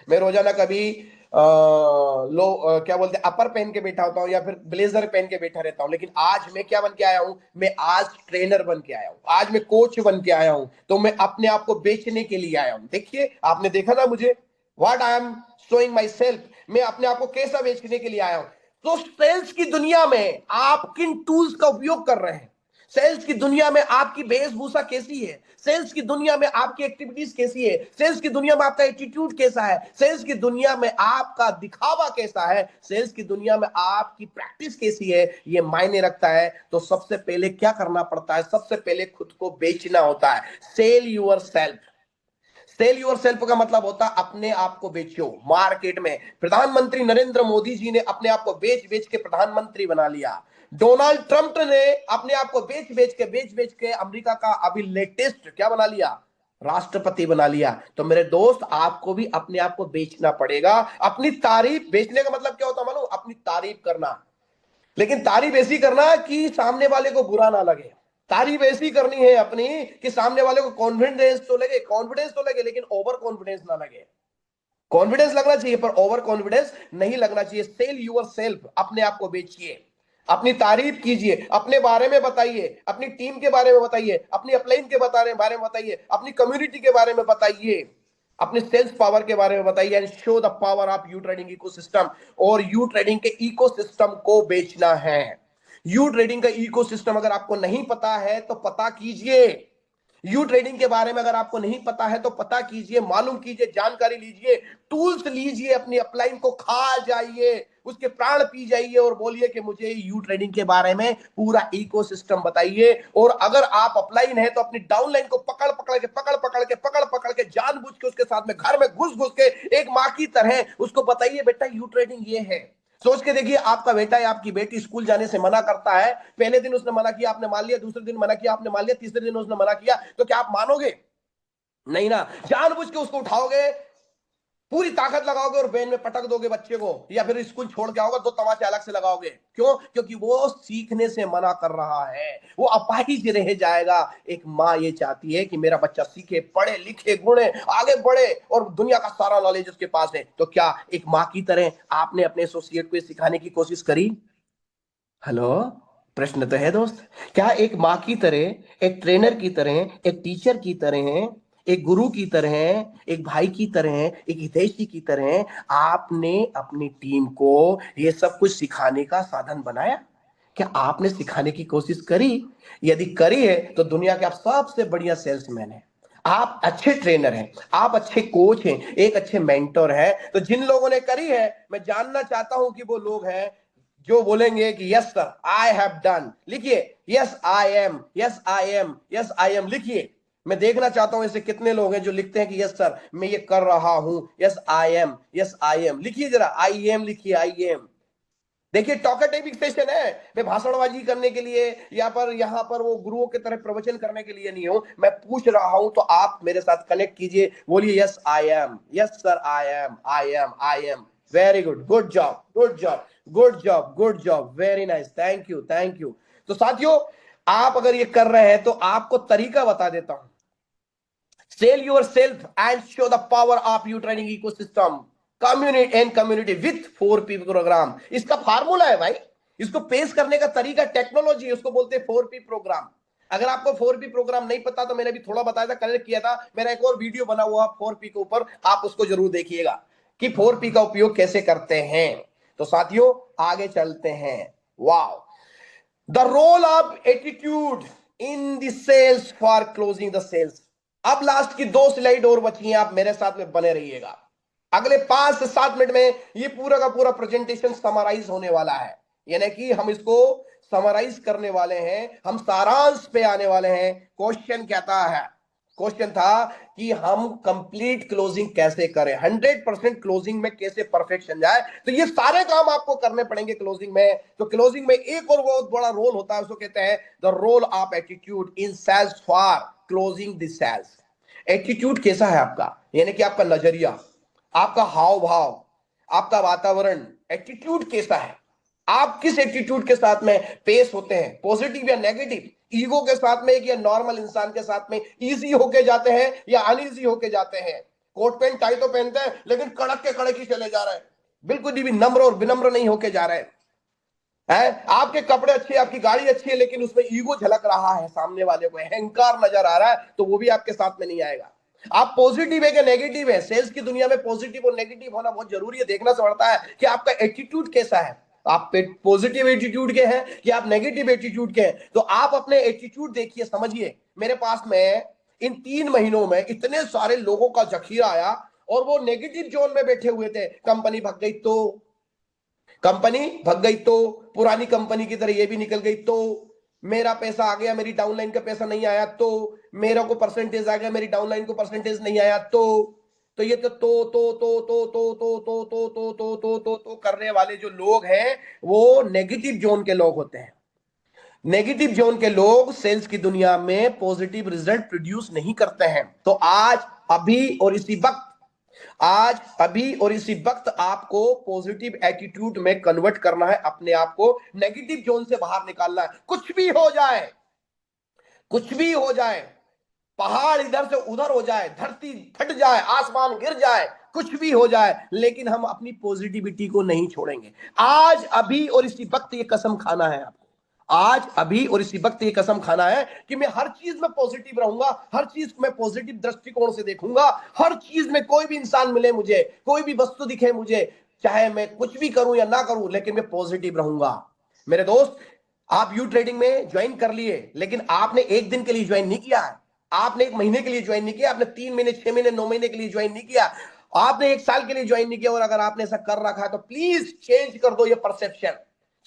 मैं रोजाना कभी क्या बोलते हैं, अपर पहन के बैठा होता हूं, या फिर ब्लेजर पहन के बैठा रहता हूं। लेकिन आज मैं क्या बन के आया हूं? मैं आज ट्रेनर बन के आया हूं, आज मैं कोच बन के आया हूं। तो मैं अपने आप को बेचने के लिए आया हूं। देखिए, आपने देखा ना मुझे, what I am showing my self, मैं अपने आप को कैसा बेचने के लिए आया हूं। तो सेल्स की दुनिया में आप किन टूल्स का उपयोग कर रहे हैं? सेल्स की दुनिया में आपकी वेशभूषा कैसी है? सेल्स की दुनिया में आपकी एक्टिविटीज कैसी है? सेल्स की दुनिया में आपका एटीट्यूड कैसा है? सेल्स की दुनिया में आपका दिखावा कैसा है? सेल्स की दुनिया में आपकी प्रैक्टिस कैसी है? ये मायने रखता है। तो सबसे पहले क्या करना पड़ता है? सबसे पहले खुद को बेचना होता है। Sell your self. Sell your self का मतलब होता है अपने आप को बेचो मार्केट में। प्रधानमंत्री नरेंद्र मोदी जी ने अपने आप को बेच बेच के प्रधानमंत्री बना लिया। डोनाल्ड ट्रंप ने अपने आप को बेच बेच के अमेरिका का अभी लेटेस्ट क्या बना लिया? राष्ट्रपति बना लिया। तो मेरे दोस्त, आपको भी अपने आप को बेचना पड़ेगा। अपनी तारीफ, बेचने का मतलब क्या होता है मालूम? अपनी तारीफ करना, लेकिन तारीफ ऐसी करना कि सामने वाले को बुरा ना लगे। तारीफ ऐसी करनी है अपनी कि सामने वाले को कॉन्फिडेंस तो लगे, लेकिन ओवर कॉन्फिडेंस ना लगे। कॉन्फिडेंस लगना चाहिए पर ओवर कॉन्फिडेंस नहीं लगना चाहिए। सेल यूर सेल्फ, अपने आप को बेचिए। अपनी तारीफ कीजिए, अपने बारे में बताइए, अपनी टीम के बारे में बताइए, अपनी अपलाइन के बारे में बताइए, अपनी कम्युनिटी के बारे में बताइए, अपने सेल्स पावर के बारे में बताइए। And show the power of you trading ecosystem. और यू ट्रेडिंग के इकोसिस्टम को बेचना है। यू ट्रेडिंग का इकोसिस्टम अगर आपको नहीं पता है तो पता कीजिए। यू ट्रेडिंग के बारे में अगर आपको नहीं पता है तो पता कीजिए, मालूम कीजिए, जानकारी लीजिए, टूल्स लीजिए, अपनी अपलाइन को खा जाइए, उसके प्राण पी जाइए और बोलिए कि मुझे यू ट्रेडिंग के बारे में पूरा इकोसिस्टम बताइए। और अगर आप अपलाइन है तो अपनी डाउनलाइन को पकड़ पकड़ के जानबूझ के उसके साथ में घर में घुस घुस के एक माँ की तरह उसको बताइए, बेटा यू ट्रेडिंग ये है। सोच के देखिए, आपका बेटा या आपकी बेटी स्कूल जाने से मना करता है, पहले दिन उसने मना किया, आपने मान लिया, दूसरे दिन मना किया, आपने मान लिया, तीसरे दिन उसने मना किया, तो क्या आप मानोगे? नहीं ना। जानबूझ के उसको उठाओगे, पूरी ताकत लगाओगे और बेन में पटक दोगे बच्चे को, या फिर स्कूल छोड़ के आओगे, दो तमाचे अलग से लगाओगे। क्यों? क्योंकि वो सीखने से मना कर रहा है, वो अपाहिज रह जाएगा। एक माँ ये चाहती है कि मेरा बच्चा सीखे, पढ़े लिखे, गुणे, आगे बढ़े और दुनिया का सारा नॉलेज उसके पास है। तो क्या एक माँ की तरह आपने अपने एसोसिएट को सिखाने की कोशिश करी? हेलो, प्रश्न तो है दोस्त। क्या एक माँ की तरह, एक ट्रेनर की तरह, एक टीचर की तरह, एक गुरु की तरह, एक भाई की तरह, एक हितैषी की तरह आपने अपनी टीम को ये सब कुछ सिखाने का साधन बनाया? क्या आपने सिखाने की कोशिश करी? यदि करी है तो दुनिया के आप सबसे बढ़िया सेल्समैन हैं। आप अच्छे ट्रेनर हैं, आप अच्छे कोच हैं, एक अच्छे मेंटर हैं। तो जिन लोगों ने करी है, मैं जानना चाहता हूं कि वो लोग हैं जो बोलेंगे कि yes sir I have done. लिखिए, yes I am, yes I am, yes I am, लिखिए। मैं देखना चाहता हूं ऐसे कितने लोग हैं जो लिखते हैं कि यस सर मैं ये कर रहा हूं, yes I am, yes I am. लिखिए जरा, आई एम लिखिए, आई एम। देखिए, टॉकेटिव सेशन है, मैं भाषणबाजी करने के लिए यहाँ पर वो गुरुओं की तरह प्रवचन करने के लिए नहीं हूं, मैं पूछ रहा हूं। तो आप मेरे साथ कनेक्ट कीजिए, बोलिए yes I am, yes sir I M, I am, I am. Very good, good job, good job, good job, good job, very nice, thank you, thank you. तो साथियों, आप अगर ये कर रहे हैं तो आपको तरीका बता देता हूं। Sell yourself and show the power of your training ecosystem, community with 4P program. इसका फार्मूला है भाई, इसको पेश करने का तरीका, टेक्नोलॉजी, उसको बोलते हैं 4P प्रोग्राम। अगर आपको 4P प्रोग्राम नहीं पता तो मैंने भी थोड़ा बताया था, कनेक्ट किया था, मेरा एक और वीडियो बना हुआ 4P के ऊपर, आप उसको जरूर देखिएगा कि 4P का उपयोग कैसे करते हैं। तो साथियों, आगे चलते हैं। Wow, the role of attitude in the sales for closing the sales. अब लास्ट की दो स्लाइड और बची हैं, आप मेरे साथ में बने रहिएगा। अगले 5 से 7 मिनट में ये पूरा का पूरा प्रेजेंटेशन समराइज होने वाला है, यानी कि हम इसको समराइज करने वाले हैं, हम सारांश पे आने वाले हैं। क्वेश्चन क्या था? है क्वेश्चन था कि हम कंप्लीट क्लोजिंग कैसे करें, 100% क्लोजिंग में कैसे परफेक्शन जाए। तो ये सारे काम आपको करने पड़ेंगे क्लोजिंग में। तो क्लोजिंग में एक और बहुत बड़ा रोल होता है, उसको कहते हैं the role of attitude in sales for closing the sales. Attitude कैसा है आपका, यानी कि आपका नजरिया, आपका हाव भाव, आपका वातावरण, एटीट्यूड कैसा है? आप किस एटीट्यूड के साथ में पेश होते हैं, पॉजिटिव या नेगेटिव, ईगो के साथ में या नॉर्मल इंसान के साथ में, इजी होके जाते हैं या अनइजी होके जाते हैं? कोट पैंट टाई तो पहनते हैं लेकिन कड़क के कड़क ही चले जा रहे हैं, बिल्कुल भी नम्र और विनम्र नहीं होके जा रहे हैं। आपके कपड़े अच्छे, आपकी गाड़ी अच्छी है, लेकिन उसमें ईगो झलक रहा है, सामने वाले को अहंकार नजर आ रहा है, तो वो भी आपके साथ में नहीं आएगा। आप पॉजिटिव है कि नेगेटिव है? सेल्स की दुनिया में पॉजिटिव और नेगेटिव होना बहुत जरूरी है। देखना पड़ता है कि आपका एटीट्यूड कैसा है, आप पॉजिटिव एटीट्यूड के हैं कि आप नेगेटिव एटीट्यूड के हैं। तो आप अपने एटीट्यूड देखिए, समझिए। मेरे पास में इन 3 महीनों में इतने सारे लोगों का जखीरा आया और वो नेगेटिव जोन में बैठे हुए थे। कंपनी भग गई तो, कंपनी भग गई तो, पुरानी कंपनी की तरह ये भी निकल गई तो, मेरा पैसा आ गया, मेरी डाउनलाइन का पैसा नहीं आया तो, मेरा को परसेंटेज आ गया, मेरी डाउनलाइन को परसेंटेज नहीं आया तो ये तो करने वाले जो लोग हैं वो नेगेटिव जोन के लोग होते हैं। नेगेटिव जोन के लोग सेल्स की दुनिया में पॉजिटिव रिजल्ट प्रोड्यूस नहीं करते हैं। तो आज, अभी और इसी वक्त, आज अभी और इसी वक्त आपको पॉजिटिव एटीट्यूड में कन्वर्ट करना है, अपने आप को नेगेटिव जोन से बाहर निकालना है। कुछ भी हो जाए, कुछ भी हो जाए, पहाड़ इधर से उधर हो जाए, धरती फट जाए, आसमान गिर जाए, कुछ भी हो जाए, लेकिन हम अपनी पॉजिटिविटी को नहीं छोड़ेंगे। आज अभी और इसी वक्त ये कसम खाना है आपको, आज अभी और इसी वक्त ये कसम खाना है कि मैं हर चीज में पॉजिटिव रहूंगा, हर चीज में पॉजिटिव दृष्टिकोण से देखूंगा, हर चीज में कोई भी इंसान मिले मुझे, कोई भी वस्तु दिखे मुझे, चाहे मैं कुछ भी करूं या ना करूं, लेकिन मैं पॉजिटिव रहूंगा। मेरे दोस्त, आप यू ट्रेडिंग में ज्वाइन कर लिए, लेकिन आपने एक दिन के लिए ज्वाइन नहीं किया है, आपने एक महीने के लिए ज्वाइन नहीं किया, आपने 3 महीने, 6 महीने, 9 महीने के लिए ज्वाइन नहीं किया, आपने एक साल के लिए ज्वाइन नहीं किया। और अगर आपने ऐसा कर रखा है तो प्लीज चेंज कर दो ये परसेप्शन,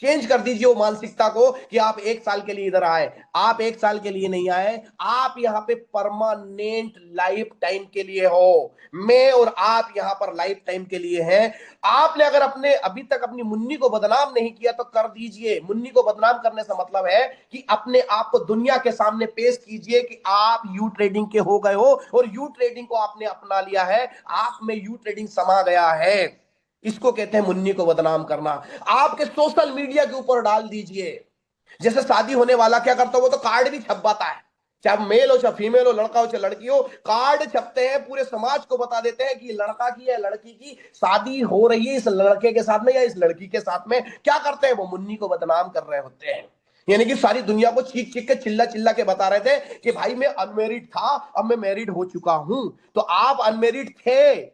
चेंज कर दीजिए वो मानसिकता को कि आप एक साल के लिए इधर आए। आप एक साल के लिए नहीं आए, आप यहां पे परमानेंट लाइफ टाइम के लिए हो। मैं और आप यहां पर लाइफ टाइम के लिए हैं। आपने अगर अपने अभी तक अपनी मुन्नी को बदनाम नहीं किया तो कर दीजिए। मुन्नी को बदनाम करने से मतलब है कि अपने आप को दुनिया के सामने पेश कीजिए कि आप यू ट्रेडिंग के हो गए हो और यू ट्रेडिंग को आपने अपना लिया है, आप में यू ट्रेडिंग समा गया है। इसको कहते हैं मुन्नी को बदनाम करना। आपके सोशल मीडिया के ऊपर डाल दीजिए। जैसे शादी होने वाला क्या करता है, वो तो कार्ड भी छपवाता है, चाहे मेल हो, चाहे फीमेल हो, लड़का हो, चाहे लड़की हो, कार्ड छपते हैं, पूरे समाज को बता देते हैं कि लड़का की या लड़की की शादी हो रही है इस लड़के के साथ में या इस लड़की के साथ में। क्या करते हैं, वो मुन्नी को बदनाम कर रहे होते हैं। यानी कि सारी दुनिया को चीख चीख के, चिल्ला चिल्ला के बता रहे थे कि भाई मैं अनमेरिड था, अब मैं मैरिड हो चुका हूं। तो आप अनमेरिड थे,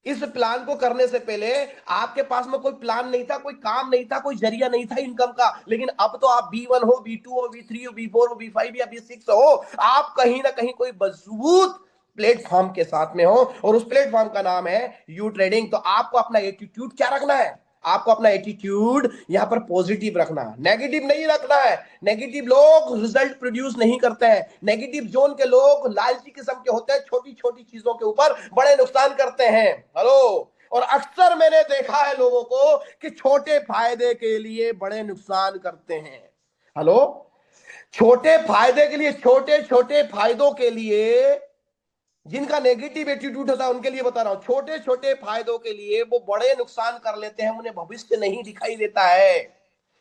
इस प्लान को करने से पहले आपके पास में कोई प्लान नहीं था, कोई काम नहीं था, कोई जरिया नहीं था इनकम का। लेकिन अब तो आप B1 हो, B2 हो, B3 हो, B4 हो, B5 या B6 हो, आप कहीं ना कहीं कोई मजबूत प्लेटफॉर्म के साथ में हो और उस प्लेटफॉर्म का नाम है यू ट्रेडिंग। तो आपको अपना एटीट्यूड क्या रखना है, आपको अपना एटीट्यूड यहां पर पॉजिटिव रखना है, नेगेटिव नहीं रखना है। नेगेटिव लोग रिजल्ट प्रोड्यूस नहीं करते हैं। नेगेटिव जोन के लोग लालची किस्म के होते हैं, छोटी छोटी चीजों के ऊपर बड़े नुकसान करते हैं। हेलो। और अक्सर मैंने देखा है लोगों को कि छोटे फायदे के लिए बड़े नुकसान करते हैं। हेलो। छोटे फायदे के लिए, छोटे छोटे फायदों के लिए जिनका नेगेटिव एटीट्यूड होता है उनके लिए बता रहा हूं, छोटे छोटे फायदों के लिए वो बड़े नुकसान कर लेते हैं। उन्हें भविष्य नहीं दिखाई देता है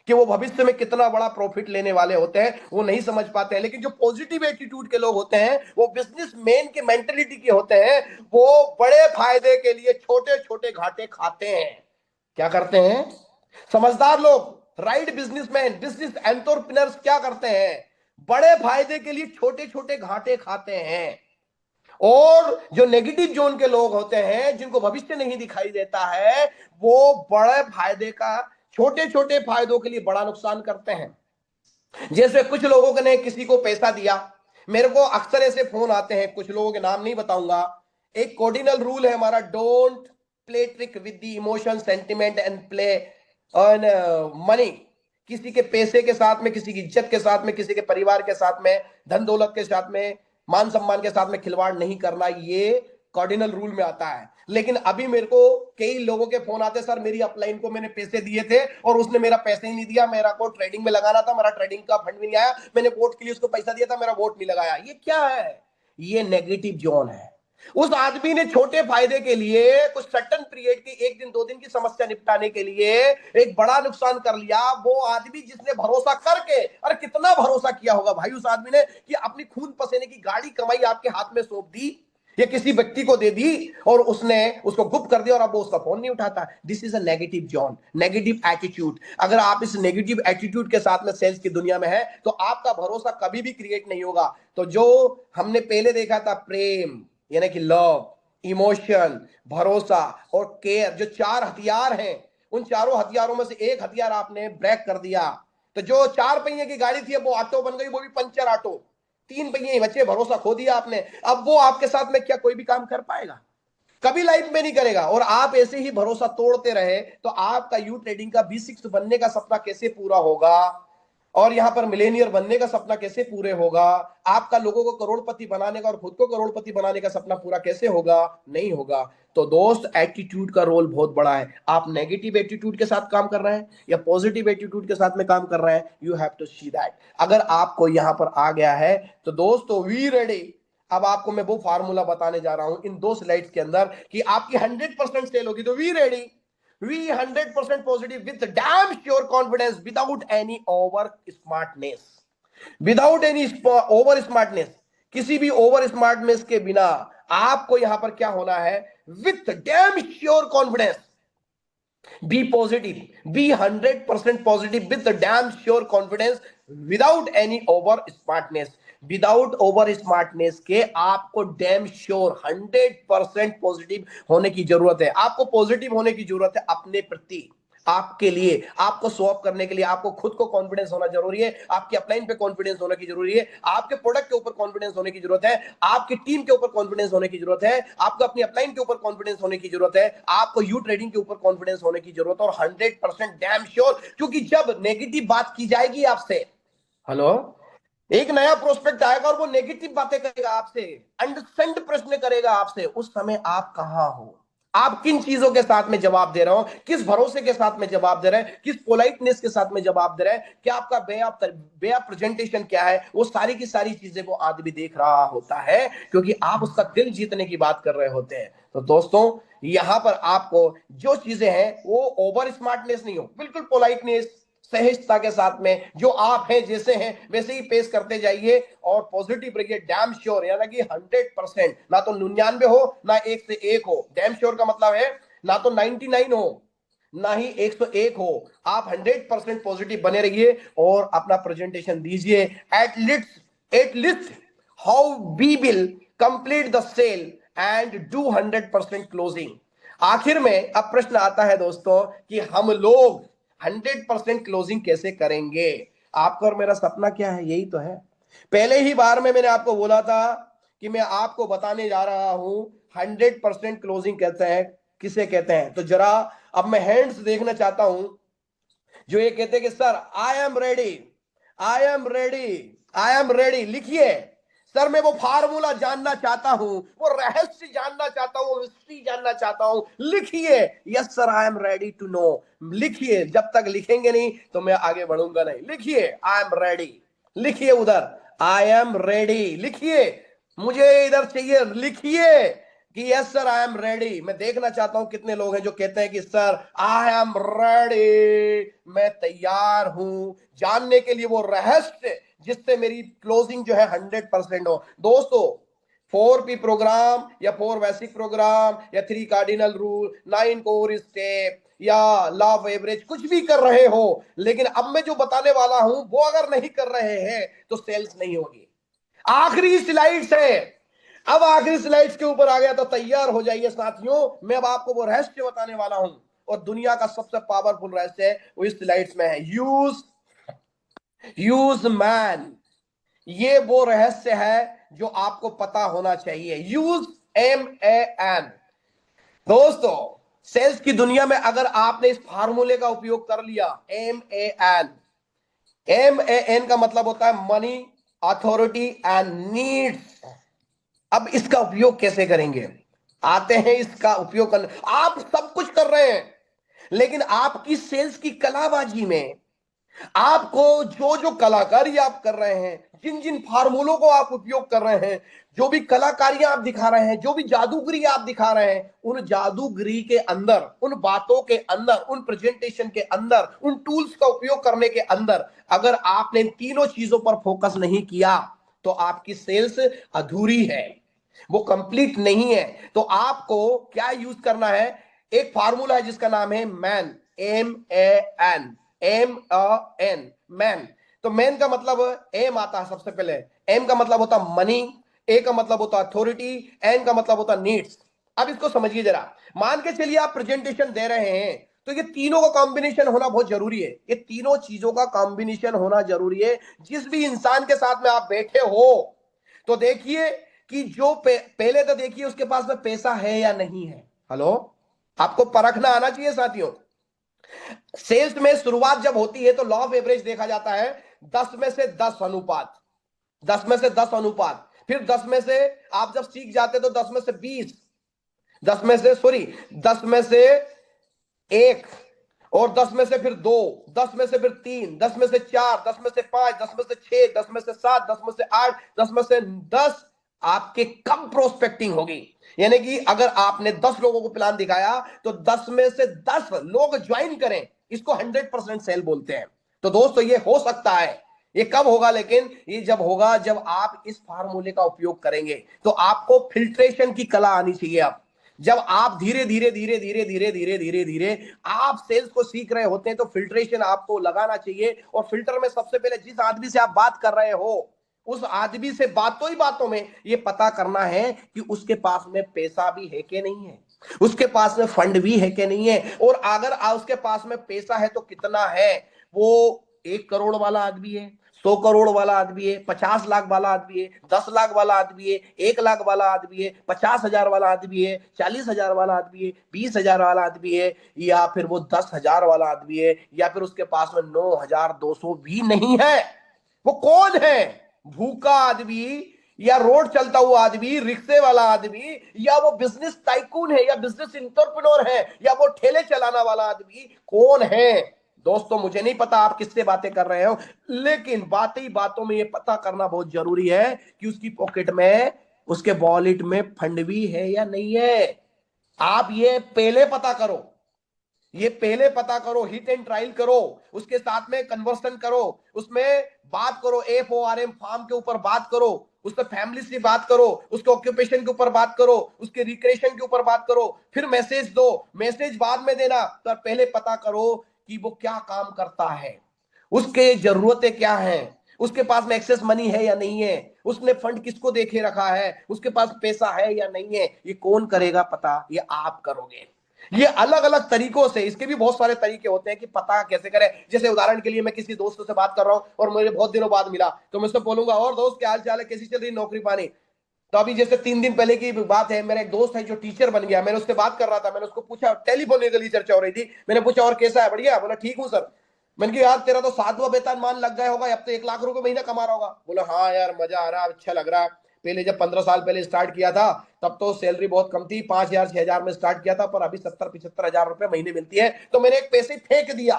कि वो भविष्य में कितना बड़ा प्रॉफिट लेने वाले होते हैं, वो नहीं समझ पाते हैं। लेकिन जो पॉजिटिव एटीट्यूड के लोग होते हैं, वो बिजनेसमैन की मेंटेलिटी के होते हैं, वो बड़े फायदे के लिए छोटे छोटे घाटे खाते हैं। क्या करते हैं समझदार लोग, राइट बिजनेसमैन, बिजनेस एंटरप्रेन्योर्स क्या करते हैं, बड़े फायदे के लिए छोटे छोटे घाटे खाते हैं। और जो नेगेटिव जोन के लोग होते हैं, जिनको भविष्य नहीं दिखाई देता है, वो बड़े फायदे का छोटे छोटे फायदों के लिए बड़ा नुकसान करते हैं। जैसे कुछ लोगों ने किसी को पैसा दिया, मेरे को अक्सर ऐसे फोन आते हैं, कुछ लोगों के नाम नहीं बताऊंगा। एक कार्डिनल रूल है हमारा, don't play trick with the emotion, sentiment and play on money. किसी के पैसे के साथ में, किसी की इज्जत के साथ में, किसी के परिवार के साथ में, धन दौलत के साथ में, मान सम्मान के साथ में खिलवाड़ नहीं करना, ये कार्डिनल रूल में आता है। लेकिन अभी मेरे को कई लोगों के फोन आते हैं, सर मेरी अपलाइन को मैंने पैसे दिए थे और उसने मेरा पैसे ही नहीं दिया, मेरा को ट्रेडिंग में लगाना था, मेरा ट्रेडिंग का फंड भी नहीं आया, मैंने वोट के लिए उसको पैसा दिया था, मेरा वोट नहीं लगाया। ये क्या है, ये नेगेटिव जोन है। उस आदमी ने छोटे फायदे के लिए, कुछ सर्टन पीरियड की, 1 दिन 2 दिन की समस्या निपटाने के लिए एक बड़ा नुकसान कर लिया। वो आदमी जिसने भरोसा करके, अरे कितना भरोसा किया होगा भाई उस आदमी ने, कि अपनी खून पसीने की गाड़ी कमाई आपके हाथ में सौंप दी या किसी व्यक्ति को दे दी और उसने उसको गुप्त कर दिया और अब वो उसका फोन नहीं उठाता। This is a negative zone, negative attitude. अगर आप इस नेगेटिव एटीट्यूड के साथ में सेल्स की दुनिया में है तो आपका भरोसा कभी भी क्रिएट नहीं होगा। तो जो हमने पहले देखा था, प्रेम यानी कि लव, इमोशन, भरोसा और केयर, जो 4 हथियार हैं, उन चारों हथियारों में से एक हथियार आपने ब्रेक कर दिया, तो जो 4 पहिए की गाड़ी थी वो ऑटो बन गई, वो भी पंचर ऑटो। 3 पहिए ही बचे, भरोसा खो दिया आपने। अब वो आपके साथ में क्या कोई भी काम कर पाएगा? कभी लाइफ में नहीं करेगा। और आप ऐसे ही भरोसा तोड़ते रहे तो आपका यू ट्रेडिंग का B6 बनने का सपना कैसे पूरा होगा, और यहां पर मिलेनियर बनने का सपना कैसे पूरे होगा? आपका लोगों को करोड़पति बनाने का और खुद को करोड़पति बनाने का सपना पूरा कैसे होगा? नहीं होगा। तो दोस्त, एटीट्यूड का रोल बहुत बड़ा है। आप नेगेटिव एटीट्यूड के साथ काम कर रहे हैं या पॉजिटिव एटीट्यूड के साथ में काम कर रहे हैं, you have to see that. अगर आपको यहां पर आ गया है तो दोस्तों, वी रेडी। अब आपको मैं वो फार्मूला बताने जा रहा हूं इन 2 स्लाइड्स के अंदर कि आपकी 100% सेल होगी। तो we ready, we 100% positive with damn sure confidence, without any over smartness, without any over smartness, किसी भी ओवर स्मार्टनेस के बिना आपको यहां पर क्या होना है, with damn sure confidence, be positive, be 100% positive with damn sure confidence, without any over smartness, without over smartness के आपको डैम श्योर 100% पॉजिटिव होने की जरूरत है। आपको पॉजिटिव होने की जरूरत है अपने प्रति, आपके लिए, आपको शो ऑफ करने के लिए आपको खुद को कॉन्फिडेंस होना जरूरी है, आपके अपलाइन पे कॉन्फिडेंस होने की जरूरी है, आपके प्रोडक्ट के ऊपर कॉन्फिडेंस होने की जरूरत है, आपकी टीम के ऊपर कॉन्फिडेंस होने की जरूरत है, आपको अपनी अपलाइन के ऊपर कॉन्फिडेंस होने की जरूरत है, आपको यू ट्रेडिंग के ऊपर कॉन्फिडेंस होने की जरूरत है, और 100% डैम श्योर, क्योंकि जब नेगेटिव बात की जाएगी आपसे, हेलो, एक नया प्रोस्पेक्ट आएगा और वो नेगेटिव बातें करेगा आपसे, अंडरस्टैंड प्रश्न करेगा आपसे, उस समय आप कहां हो, आप किन चीजों के साथ में जवाब दे रहे हो, किस भरोसे के साथ में जवाब दे रहे हैं, किस पोलाइटनेस के साथ में जवाब दे रहे हैं, क्या आपका वे ऑफ प्रेजेंटेशन क्या है, वो सारी की सारी चीजें वो आदमी देख रहा होता है, क्योंकि आप उसका दिल जीतने की बात कर रहे होते हैं। तो दोस्तों, यहां पर आपको जो चीजें हैं वो ओवर स्मार्टनेस नहीं हो, बिल्कुल पोलाइटनेस, सहजता के साथ में जो आप हैं, जैसे हैं वैसे ही पेश करते जाइए, और पॉजिटिव रहिए, डैम श्योर, यानी कि 100%, ना तो 99 हो ना 1 से 1 हो। डैम श्योर का मतलब है ना तो 99 हो ना ही 101 हो, आप 100% पॉजिटिव बने रहिए और अपना प्रेजेंटेशन दीजिए। At least how we will complete the sale and do 100% closing. आखिर में अब प्रश्न आता है दोस्तों कि हम लोग 100% क्लोजिंग कैसे करेंगे। आपका और मेरा सपना क्या है, यही तो है। पहले ही बार में मैंने आपको बोला था कि मैं आपको बताने जा रहा हूं 100% क्लोजिंग कहते हैं, किसे कहते हैं। तो जरा अब मैं हैंड्स देखना चाहता हूं जो ये कहते हैं कि sir I am ready, I am ready, I am ready. लिखिए, सर मैं वो फार्मूला जानना चाहता हूं, वो रहस्य जानना चाहता हूं, हिस्ट्री जानना चाहता हूं। लिखिए, yes sir I am ready to know. लिखिए, जब तक लिखेंगे नहीं तो मैं आगे बढ़ूंगा नहीं। लिखिए आई एम रेडी, लिखिए उधर आई एम रेडी, लिखिए मुझे इधर चाहिए, लिखिए कि yes sir I am ready. मैं देखना चाहता हूं कितने लोग हैं जो कहते हैं कि सर आई एम रेडी, मैं तैयार हूं जानने के लिए वो रहस्य जिससे मेरी क्लोजिंग जो है 100% हो। दोस्तों, 4P प्रोग्राम या 4 बेसिक प्रोग्राम या 3 कार्डिनल रूल, 9 कोर स्टेप या लॉ ऑफ एवरेज कुछ भी कर रहे हो, लेकिन अब मैं जो बताने वाला हूं वो अगर नहीं कर रहे हैं तो सेल्स नहीं होगी। आखिरी स्लाइड्स है, अब आखिरी स्लाइड्स के ऊपर आ गया तो तैयार हो जाइए साथियों। मैं अब आपको वो रहस्य बताने वाला हूं, और दुनिया का सबसे पावरफुल रहस्य है वो इस स्लाइड्स में है। यूज मैन, ये वो रहस्य है जो आपको पता होना चाहिए। Use MAN। दोस्तों, सेल्स की दुनिया में अगर आपने इस फार्मूले का उपयोग कर लिया, MAN का मतलब होता है मनी, अथॉरिटी एंड नीड्स। अब इसका उपयोग कैसे करेंगे, आते हैं इसका उपयोग करने। आप सब कुछ कर रहे हैं, लेकिन आपकी सेल्स की कलाबाजी में आपको जो जो कलाकारी आप कर रहे हैं, जिन जिन फार्मूलों को आप उपयोग कर रहे हैं, जो भी कलाकारियां आप दिखा रहे हैं, जो भी जादूगरी आप दिखा रहे हैं, उन जादूगरी के अंदर, उन बातों के अंदर, उन प्रेजेंटेशन के अंदर, उन टूल्स का उपयोग करने के अंदर अगर आपने तीनों चीजों पर फोकस नहीं किया तो आपकी सेल्स अधूरी है, वो कंप्लीट नहीं है। तो आपको क्या यूज करना है, एक फार्मूला है जिसका नाम है मैन, MAN, मैन। तो मैन का मतलब एम आता है सबसे पहले, एम का मतलब होता मनी, ए का मतलब होता अथॉरिटी, एन का मतलब होता नीड्स। अब इसको समझिए जरा। मान के चलिए आप प्रेजेंटेशन दे रहे हैं, तो ये तीनों का कॉम्बिनेशन होना बहुत जरूरी है। ये तीनों चीजों का कॉम्बिनेशन होना जरूरी है। जिस भी इंसान के साथ में आप बैठे हो, तो देखिए कि जो पहले तो देखिए उसके पास में पैसा है या नहीं है। हेलो, आपको परखना आना चाहिए साथियों। सेल्स में शुरुआत जब होती है तो लॉ ऑफ एवरेज देखा जाता है, 10 में से 10 अनुपात, 10 में से 10 अनुपात। फिर 10 में से आप जब सीख जाते तो 10 में से 20, 10 में से 1, और 10 में से फिर 2, 10 में से फिर 3, 10 में से 4, 10 में से 5, 10 में से 6, 10 में से 7, 10 में से 8, 10 में से 10 आपके कम प्रोस्पेक्टिंग होगी। यानी कि अगर आपने 10 लोगों को प्लान दिखाया तो 10 में से 10 लोग ज्वाइन करें, इसको 100% सेल बोलते हैं। तो दोस्तों, ये हो सकता है ये कब होगा? लेकिन ये जब होगा जब आप इस फार्मूले का उपयोग करेंगे। तो आपको फिल्ट्रेशन की कला आनी चाहिए। अब जब आप धीरे धीरे धीरे धीरे धीरे धीरे धीरे धीरे आप सेल्स को सीख रहे होते हैं, तो फिल्ट्रेशन आपको लगाना चाहिए। और फिल्टर में सबसे पहले जिस आदमी से आप बात कर रहे हो, उस आदमी से बातों ही बातों में ये पता करना है कि उसके पास में पैसा भी है कि नहीं है, उसके पास में फंड भी है कि नहीं है। और अगर उसके पास में पैसा है तो कितना है। वो 1 करोड़ वाला आदमी है, 100 करोड़ वाला आदमी है, 50 लाख वाला आदमी है, 10 लाख वाला आदमी है, 1 लाख वाला आदमी है, 50 हजार वाला आदमी है, 40 हजार वाला आदमी है, 20 हजार वाला आदमी है, या फिर वो 10 हजार वाला आदमी है, या फिर उसके पास में 9,200 भी नहीं है। वो कौन है? भूखा आदमी, या रोड चलता हुआ आदमी, रिक्शे वाला आदमी, या वो बिजनेस टाइकून है, या बिजनेस इंटरप्रेन्योर है, या वो ठेले चलाना वाला आदमी कौन है? दोस्तों, मुझे नहीं पता आप किससे बातें कर रहे हो, लेकिन बातें ही बातों में ये पता करना बहुत जरूरी है कि उसकी पॉकेट में, उसके वॉलेट में फंड भी है या नहीं है। आप ये पहले पता करो, ये पहले पता करो, हिट एंड ट्रायल करो, उसके साथ में कन्वर्सन करो, उसमें बात करो, FORM फार्म के ऊपर बात करो, उसके फैमिली से बात करो, उसके ऑक्यूपेशन के ऊपर बात करो, उसके रिक्रिएशन के ऊपर बात करो, फिर मैसेज दो। मैसेज बाद में देना, तो पहले पता करो कि वो क्या काम करता है, उसके जरूरतें क्या हैं, उसके पास में एक्सेस मनी है या नहीं है, उसने फंड किसको देके रखा है, उसके पास पैसा है या नहीं है। ये कौन करेगा पता? ये आप करोगे। ये अलग अलग तरीकों से, इसके भी बहुत सारे तरीके होते हैं कि पता कैसे करें। जैसे उदाहरण के लिए, मैं किसी दोस्तों से बात कर रहा हूं और मुझे बहुत दिनों बाद मिला, तो मैं उससे बोलूंगा, और दोस्त क्या हाल चाल है, कैसी चल रही नौकरी पानी। तो अभी जैसे 3 दिन पहले की बात है, मेरा एक दोस्त है जो टीचर बन गया, मैंने उससे बात कर रहा था, मैंने उसको पूछा, टेलीफोनिकली चर्चा हो रही थी, मैंने पूछा और कैसा है, बढ़िया? बोला ठीक हूँ सर। मैंने कहा यार, तेरा तो 7वां वेतनमान लग गया होगा, अब तो 1 लाख रुपए महीना कमा रहा होगा। बोला हाँ यार, मजा आ रहा है, अच्छा लग रहा है। पहले जब 15 साल पहले स्टार्ट किया था, तब तो सैलरी बहुत कम थी, 5,000 6,000 में स्टार्ट किया था, पर अभी 70-75 हजार रुपए महीने मिलती है। तो मैंने एक पैसे फेंक दिया,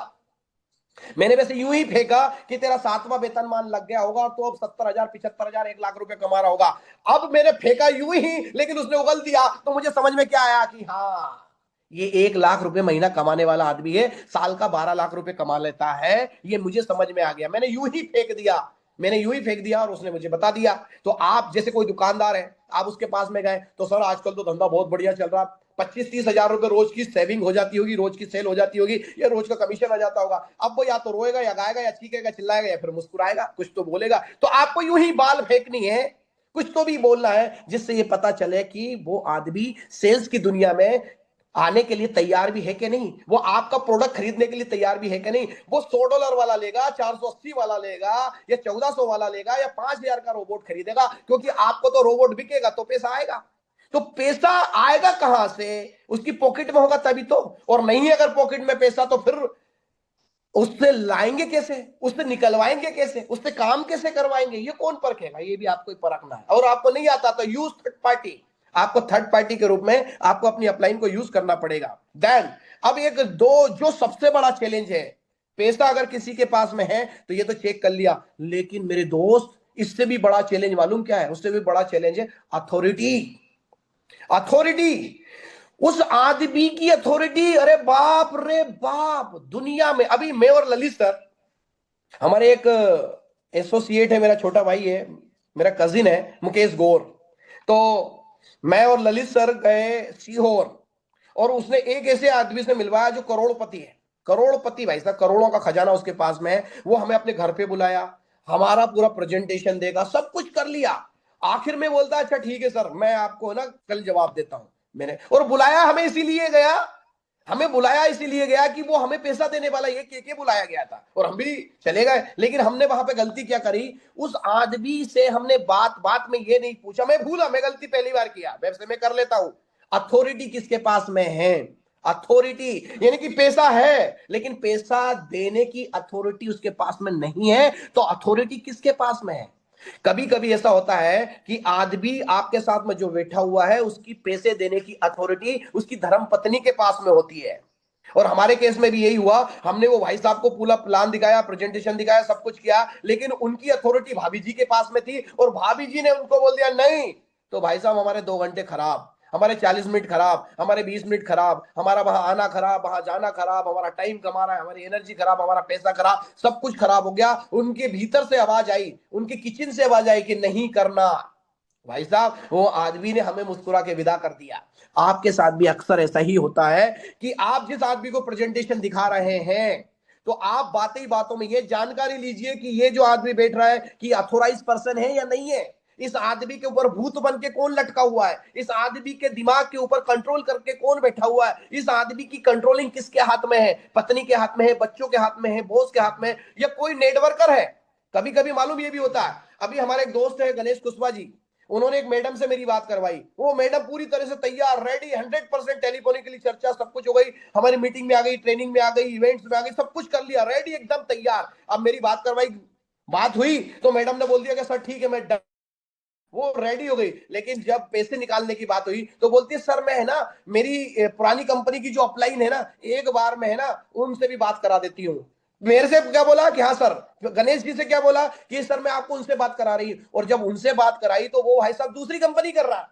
मैंने वैसे यूं ही फेंका कि तेरा 7वां वेतनमान लग गया होगा, तो अब 70,000 75,000 1 लाख रुपए कमा रहा होगा। अब मैंने फेंका यूं ही, लेकिन उसने उगल दिया, तो मुझे समझ में क्या आया कि हाँ, ये 1 लाख रुपए महीना कमाने वाला आदमी है, साल का 12 लाख रुपए कमा लेता है। ये मुझे समझ में आ गया, मैंने यूं ही फेंक दिया, मैंने यूं ही फेंक दिया और उसने मुझे बता दिया। तो आप जैसे कोई दुकानदार है, आप उसके पास में गए, तो सर आजकल तो धंधा बहुत बढ़िया चल रहा, 25-30 हजार रुपए रोज की सेविंग हो जाती होगी, रोज की सेल हो जाती होगी, या रोज का कमीशन आ जाता होगा। अब वो या तो रोएगा, या गाएगा, या चीखेगा, चिल्लाएगा, या फिर मुस्कुराएगा, कुछ तो बोलेगा। तो आपको यूं ही बाल फेंकनी है, कुछ तो भी बोलना है, जिससे ये पता चले कि वो आदमी सेल्स की दुनिया में आने के लिए तैयार भी है कि नहीं, वो आपका प्रोडक्ट खरीदने के लिए तैयार भी है कि नहीं। वो $100 वाला लेगा, 480 वाला लेगा, या 1400 वाला लेगा, या 5,000 का रोबोट खरीदेगा, क्योंकि आपको तो रोबोट बिकेगा तो पैसा आएगा। तो पैसा आएगा कहां से? उसकी पॉकेट में होगा तभी तो। और नहीं अगर पॉकेट में पैसा, तो फिर उससे लाएंगे कैसे, उससे निकलवाएंगे कैसे, उससे काम कैसे करवाएंगे, ये कौन परखेगा? ये भी आपको परखना है। और आपको नहीं आता तो यूज थर्ड पार्टी, आपको थर्ड पार्टी के रूप में आपको अपनी अपलाइन को यूज करना पड़ेगा। देन अब एक दो जो सबसे बड़ा चैलेंज है, पैसा अगर किसी के पास में है तो ये तो चेक कर लिया, लेकिन मेरे दोस्त, इससे भी बड़ा चैलेंज मालूम क्या है? उससे भी बड़ा चैलेंज है अथॉरिटी। अथॉरिटी, उस आदमी की अथॉरिटी, अरे बाप रे बाप। दुनिया में अभी मैं और ललित सर, हमारे एक एसोसिएट है, मेरा छोटा भाई है, मेरा कजिन है मुकेश गौर। तो मैं और ललित सर गए सीहोर, और उसने एक ऐसे आदमी से मिलवाया जो करोड़पति है। करोड़पति भाई साहब, करोड़ों का खजाना उसके पास में है। वो हमें अपने घर पे बुलाया, हमारा पूरा प्रेजेंटेशन देगा, सब कुछ कर लिया। आखिर में बोलता अच्छा ठीक है सर, मैं आपको ना कल जवाब देता हूं। मैंने और बुलाया हमें इसीलिए गया, हमें बुलाया इसीलिए गया कि वो हमें पैसा देने वाला ये के बुलाया गया था, और हम भी चले गए। लेकिन हमने वहां पे गलती क्या करी, उस आदमी से हमने बात बात में ये नहीं पूछा। मैं भूला, मैं गलती पहली बार किया, वैसे मैं कर लेता हूं। अथॉरिटी किसके पास में है? अथॉरिटी यानी कि पैसा है, लेकिन पैसा देने की अथॉरिटी उसके पास में नहीं है। तो अथॉरिटी किसके पास में है? कभी कभी ऐसा होता है कि आदमी आपके साथ में जो बैठा हुआ है, उसकी पैसे देने की अथॉरिटी उसकी धर्म पत्नी के पास में होती है। और हमारे केस में भी यही हुआ, हमने वो भाई साहब को पूरा प्लान दिखाया, प्रेजेंटेशन दिखाया, सब कुछ किया, लेकिन उनकी अथॉरिटी भाभी जी के पास में थी, और भाभी जी ने उनको बोल दिया नहीं, तो भाई साहब हमारे 2 घंटे खराब। हमारे 40 मिनट खराब, हमारे 20 मिनट खराब, हमारा वहां आना खराब, वहां जाना खराब, हमारा टाइम कमा रहा है, हमारी एनर्जी खराब, हमारा पैसा खराब, सब कुछ खराब हो गया। उनके भीतर से आवाज आई, उनके किचन से आवाज आई कि नहीं करना। भाई साहब, वो आदमी ने हमें मुस्कुरा के विदा कर दिया। आपके साथ भी अक्सर ऐसा ही होता है कि आप जिस आदमी को प्रेजेंटेशन दिखा रहे हैं, तो आप बातें ही बातों में ये जानकारी लीजिए कि ये जो आदमी बैठ रहा है कि अथोराइज पर्सन है या नहीं है। इस आदमी के ऊपर भूत बन के कौन लटका हुआ है, इस आदमी के दिमाग के ऊपर कंट्रोल करके कौन बैठा हुआ है, इस आदमी की कंट्रोलिंग किसके हाथ में है, पत्नी के हाथ में है, बच्चों के हाथ में है, बॉस के हाथ में है, या कोई नेटवर्कर है। कभी कभी मालूम ये भी होता है। अभी हमारे एक दोस्त है गणेश कुशवाहा जी, उन्होंने एक मैडम से मेरी बात करवाई। वो मैडम पूरी तरह से तैयार, रेडी, 100% टेलीफोनिकली चर्चा सब कुछ हो गई, हमारी मीटिंग में आ गई, ट्रेनिंग में आ गई, इवेंट्स में आ गई, सब कुछ कर लिया, रेडी, एकदम तैयार। अब मेरी बात करवाई, बात हुई तो मैडम ने बोल दिया कि सर ठीक है, मैं वो रेडी हो गई। लेकिन जब पैसे निकालने की बात हुई तो बोलती है सर मैं है ना, मेरी पुरानी कंपनी की जो अपलाइन है ना, एक बार में है ना उनसे भी बात करा देती हूँ। मेरे से क्या बोला कि हाँ सर, गणेश जी से क्या बोला कि सर मैं आपको उनसे बात करा रही हूँ। और जब उनसे बात कराई तो वो भाई साहब दूसरी कंपनी कर रहा है।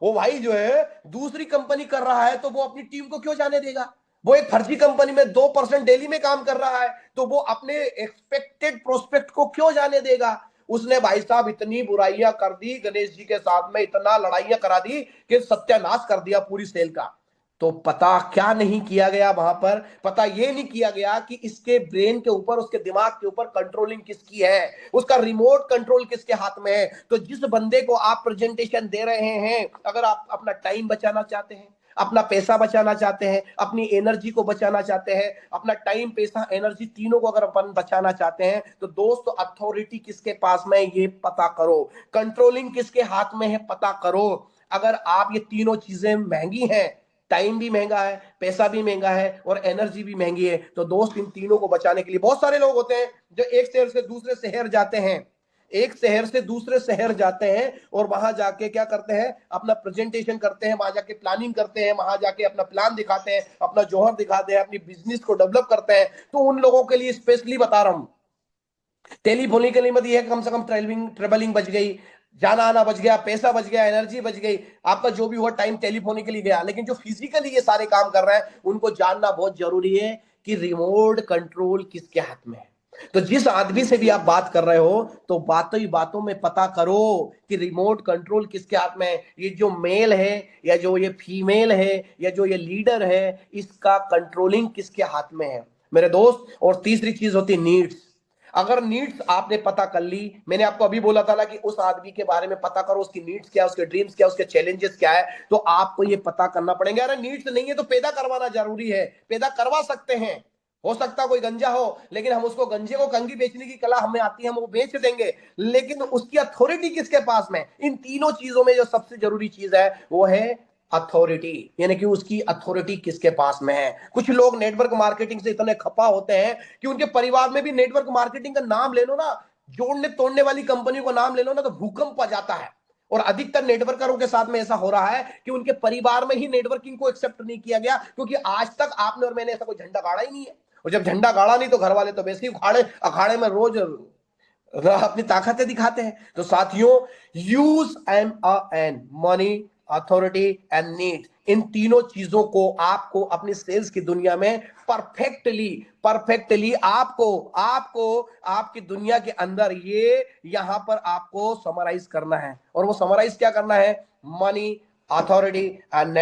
वो भाई जो है दूसरी कंपनी कर रहा है तो वो अपनी टीम को क्यों जाने देगा। वो एक फर्जी कंपनी में 2% डेली में काम कर रहा है तो वो अपने एक्सपेक्टेड प्रोस्पेक्ट को क्यों जाने देगा। उसने भाई साहब इतनी बुराइयां कर दी गणेश जी के साथ में, इतना लड़ाइयां करा दी कि सत्यानाश कर दिया पूरी सेल का। तो पता क्या नहीं किया गया वहां पर, पता ये नहीं किया गया कि इसके ब्रेन के ऊपर, उसके दिमाग के ऊपर कंट्रोलिंग किसकी है, उसका रिमोट कंट्रोल किसके हाथ में है। तो जिस बंदे को आप प्रेजेंटेशन दे रहे हैं, अगर आप अपना टाइम बचाना चाहते हैं, अपना पैसा बचाना चाहते हैं, अपनी एनर्जी को बचाना चाहते हैं, अपना टाइम पैसा एनर्जी तीनों को अगर अपन बचाना चाहते हैं, तो दोस्त अथॉरिटी किसके पास में है ये पता करो, कंट्रोलिंग किसके हाथ में है पता करो। अगर आप ये तीनों चीजें महंगी हैं, टाइम भी महंगा है, पैसा भी महंगा है और एनर्जी भी महंगी है, तो दोस्त इन तीनों को बचाने के लिए बहुत सारे लोग होते हैं जो एक शहर से दूसरे शहर जाते हैं, एक शहर से दूसरे शहर जाते हैं और वहां जाके क्या करते हैं, अपना प्रेजेंटेशन करते हैं, वहां जाके प्लानिंग करते हैं, वहां जाके अपना प्लान दिखाते हैं, अपना जौहर दिखाते हैं, अपनी बिजनेस को डेवलप करते हैं। तो उन लोगों के लिए स्पेशली बता रहा हूं, टेलीफोनिकली मत ये कम से कम ट्रेवलिंग ट्रेवलिंग बच गई, जाना आना बच गया, पैसा बच गया, एनर्जी बच गई, आपका जो भी हुआ टाइम टेलीफोनिकली गया। लेकिन जो फिजिकली ये सारे काम कर रहे हैं उनको जानना बहुत जरूरी है कि रिमोट कंट्रोल किसके हाथ में है। तो जिस आदमी से भी आप बात कर रहे हो तो बातों ही बातों में पता करो कि रिमोट कंट्रोल किसके हाथ में है। ये जो मेल है या जो ये फीमेल है या जो ये लीडर है, इसका कंट्रोलिंग किसके हाथ में है मेरे दोस्त। और तीसरी चीज होती है नीड्स। अगर नीड्स आपने पता कर ली, मैंने आपको अभी बोला था ना कि उस आदमी के बारे में पता करो, उसकी नीड्स क्या, उसके ड्रीम्स क्या, उसके चैलेंजेस क्या है, तो आपको ये पता करना पड़ेगा। अरे नीड्स नहीं है तो पैदा करवाना जरूरी है, पैदा करवा सकते हैं। हो सकता कोई गंजा हो, लेकिन हम उसको गंजे को कंगी बेचने की कला हमें आती है, हम वो बेच देंगे, लेकिन उसकी अथॉरिटी किसके पास में। इन तीनों चीजों में जो सबसे जरूरी चीज है वो है अथॉरिटी, यानी कि उसकी अथॉरिटी किसके पास में है। कुछ लोग नेटवर्क मार्केटिंग से इतने खपा होते हैं कि उनके परिवार में भी नेटवर्क मार्केटिंग का नाम ले लो ना, जोड़ने तोड़ने वाली कंपनियों का नाम ले लो ना, तो भूकंप आ जाता है। और अधिकतर नेटवर्करों के साथ में ऐसा हो रहा है कि उनके परिवार में ही नेटवर्किंग को एक्सेप्ट नहीं किया गया, क्योंकि आज तक आपने और मैंने ऐसा कोई झंडा गाड़ा ही नहीं है। और जब झंडा गाड़ा नहीं तो घर वाले तो वैसे ही उखाड़े अखाड़े में रोज अपनी ताकतें दिखाते हैं। तो साथियों, use an money, authority and need, इन तीनों चीजों को आपको अपनी सेल्स की दुनिया में परफेक्टली परफेक्टली आपको आपको आपकी दुनिया के अंदर ये यहां पर आपको समराइज करना है। और वो समराइज क्या करना है, मनी, अथॉरिटी एंड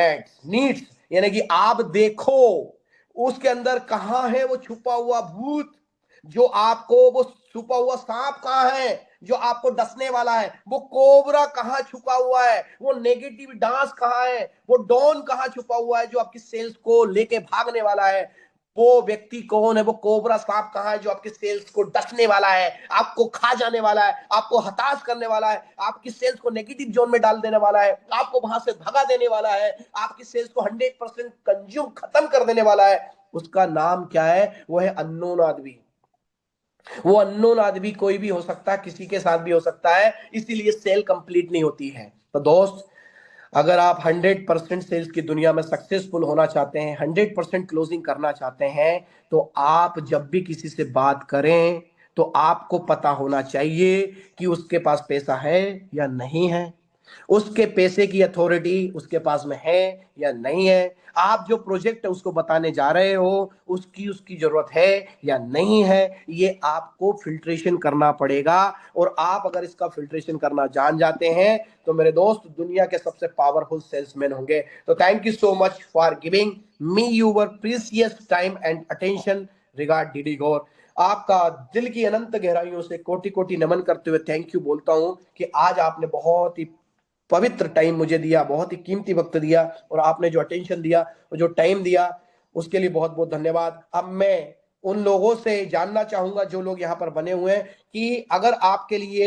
नीड्स, यानी कि आप देखो उसके अंदर कहां है वो छुपा हुआ भूत, जो आपको वो छुपा हुआ सांप कहां है जो आपको डसने वाला है, वो कोबरा कहां छुपा हुआ है, वो नेगेटिव डांस कहां है, वो डॉन कहां छुपा हुआ है जो आपकी सेल्स को लेके भागने वाला है। वो व्यक्ति कौन है, वो कोबरा सांप कहां है जो आपकी सेल्स को डसने वाला है, आपको खा जाने वाला है, आपको हताश करने वाला है, आपकी सेल्स को नेगेटिव जोन में डाल देने वाला है, आपको वहां से भगा देने वाला है, आपकी सेल्स को 100% कंज्यूम खत्म कर देने वाला है। उसका नाम क्या है, वो है अननोन आदमी। वो अननोन आदमी कोई भी हो सकता है, किसी के साथ भी हो सकता है, इसीलिए सेल कंप्लीट नहीं होती है। तो दोस्त, अगर आप 100% सेल्स की दुनिया में सक्सेसफुल होना चाहते हैं, 100% क्लोजिंग करना चाहते हैं, तो आप जब भी किसी से बात करें तो आपको पता होना चाहिए कि उसके पास पैसा है या नहीं है, उसके पैसे की अथॉरिटी उसके पास में है या नहीं है, आप जो प्रोजेक्ट उसको बताने जा रहे हो उसकी उसकी जरूरत है या नहीं है, ये आपको फिल्ट्रेशन करना पड़ेगा। और आप अगर इसका फिल्ट्रेशन करना जान जाते हैं तो मेरे दोस्त दुनिया के सबसे पावरफुल सेल्समैन होंगे। तो thank you so much for giving me your precious time and attention regards DD Gaur. आपका दिल की अनंत गहराइयों से कोटि कोटि नमन करते हुए थैंक यू बोलता हूं कि आज आपने बहुत ही पवित्र टाइम मुझे दिया, बहुत ही कीमती वक्त दिया, और आपने जो अटेंशन दिया और जो टाइम दिया उसके लिए बहुत बहुत धन्यवाद। अब मैं उन लोगों से जानना चाहूंगा जो लोग यहाँ पर बने हुए हैं कि अगर आपके लिए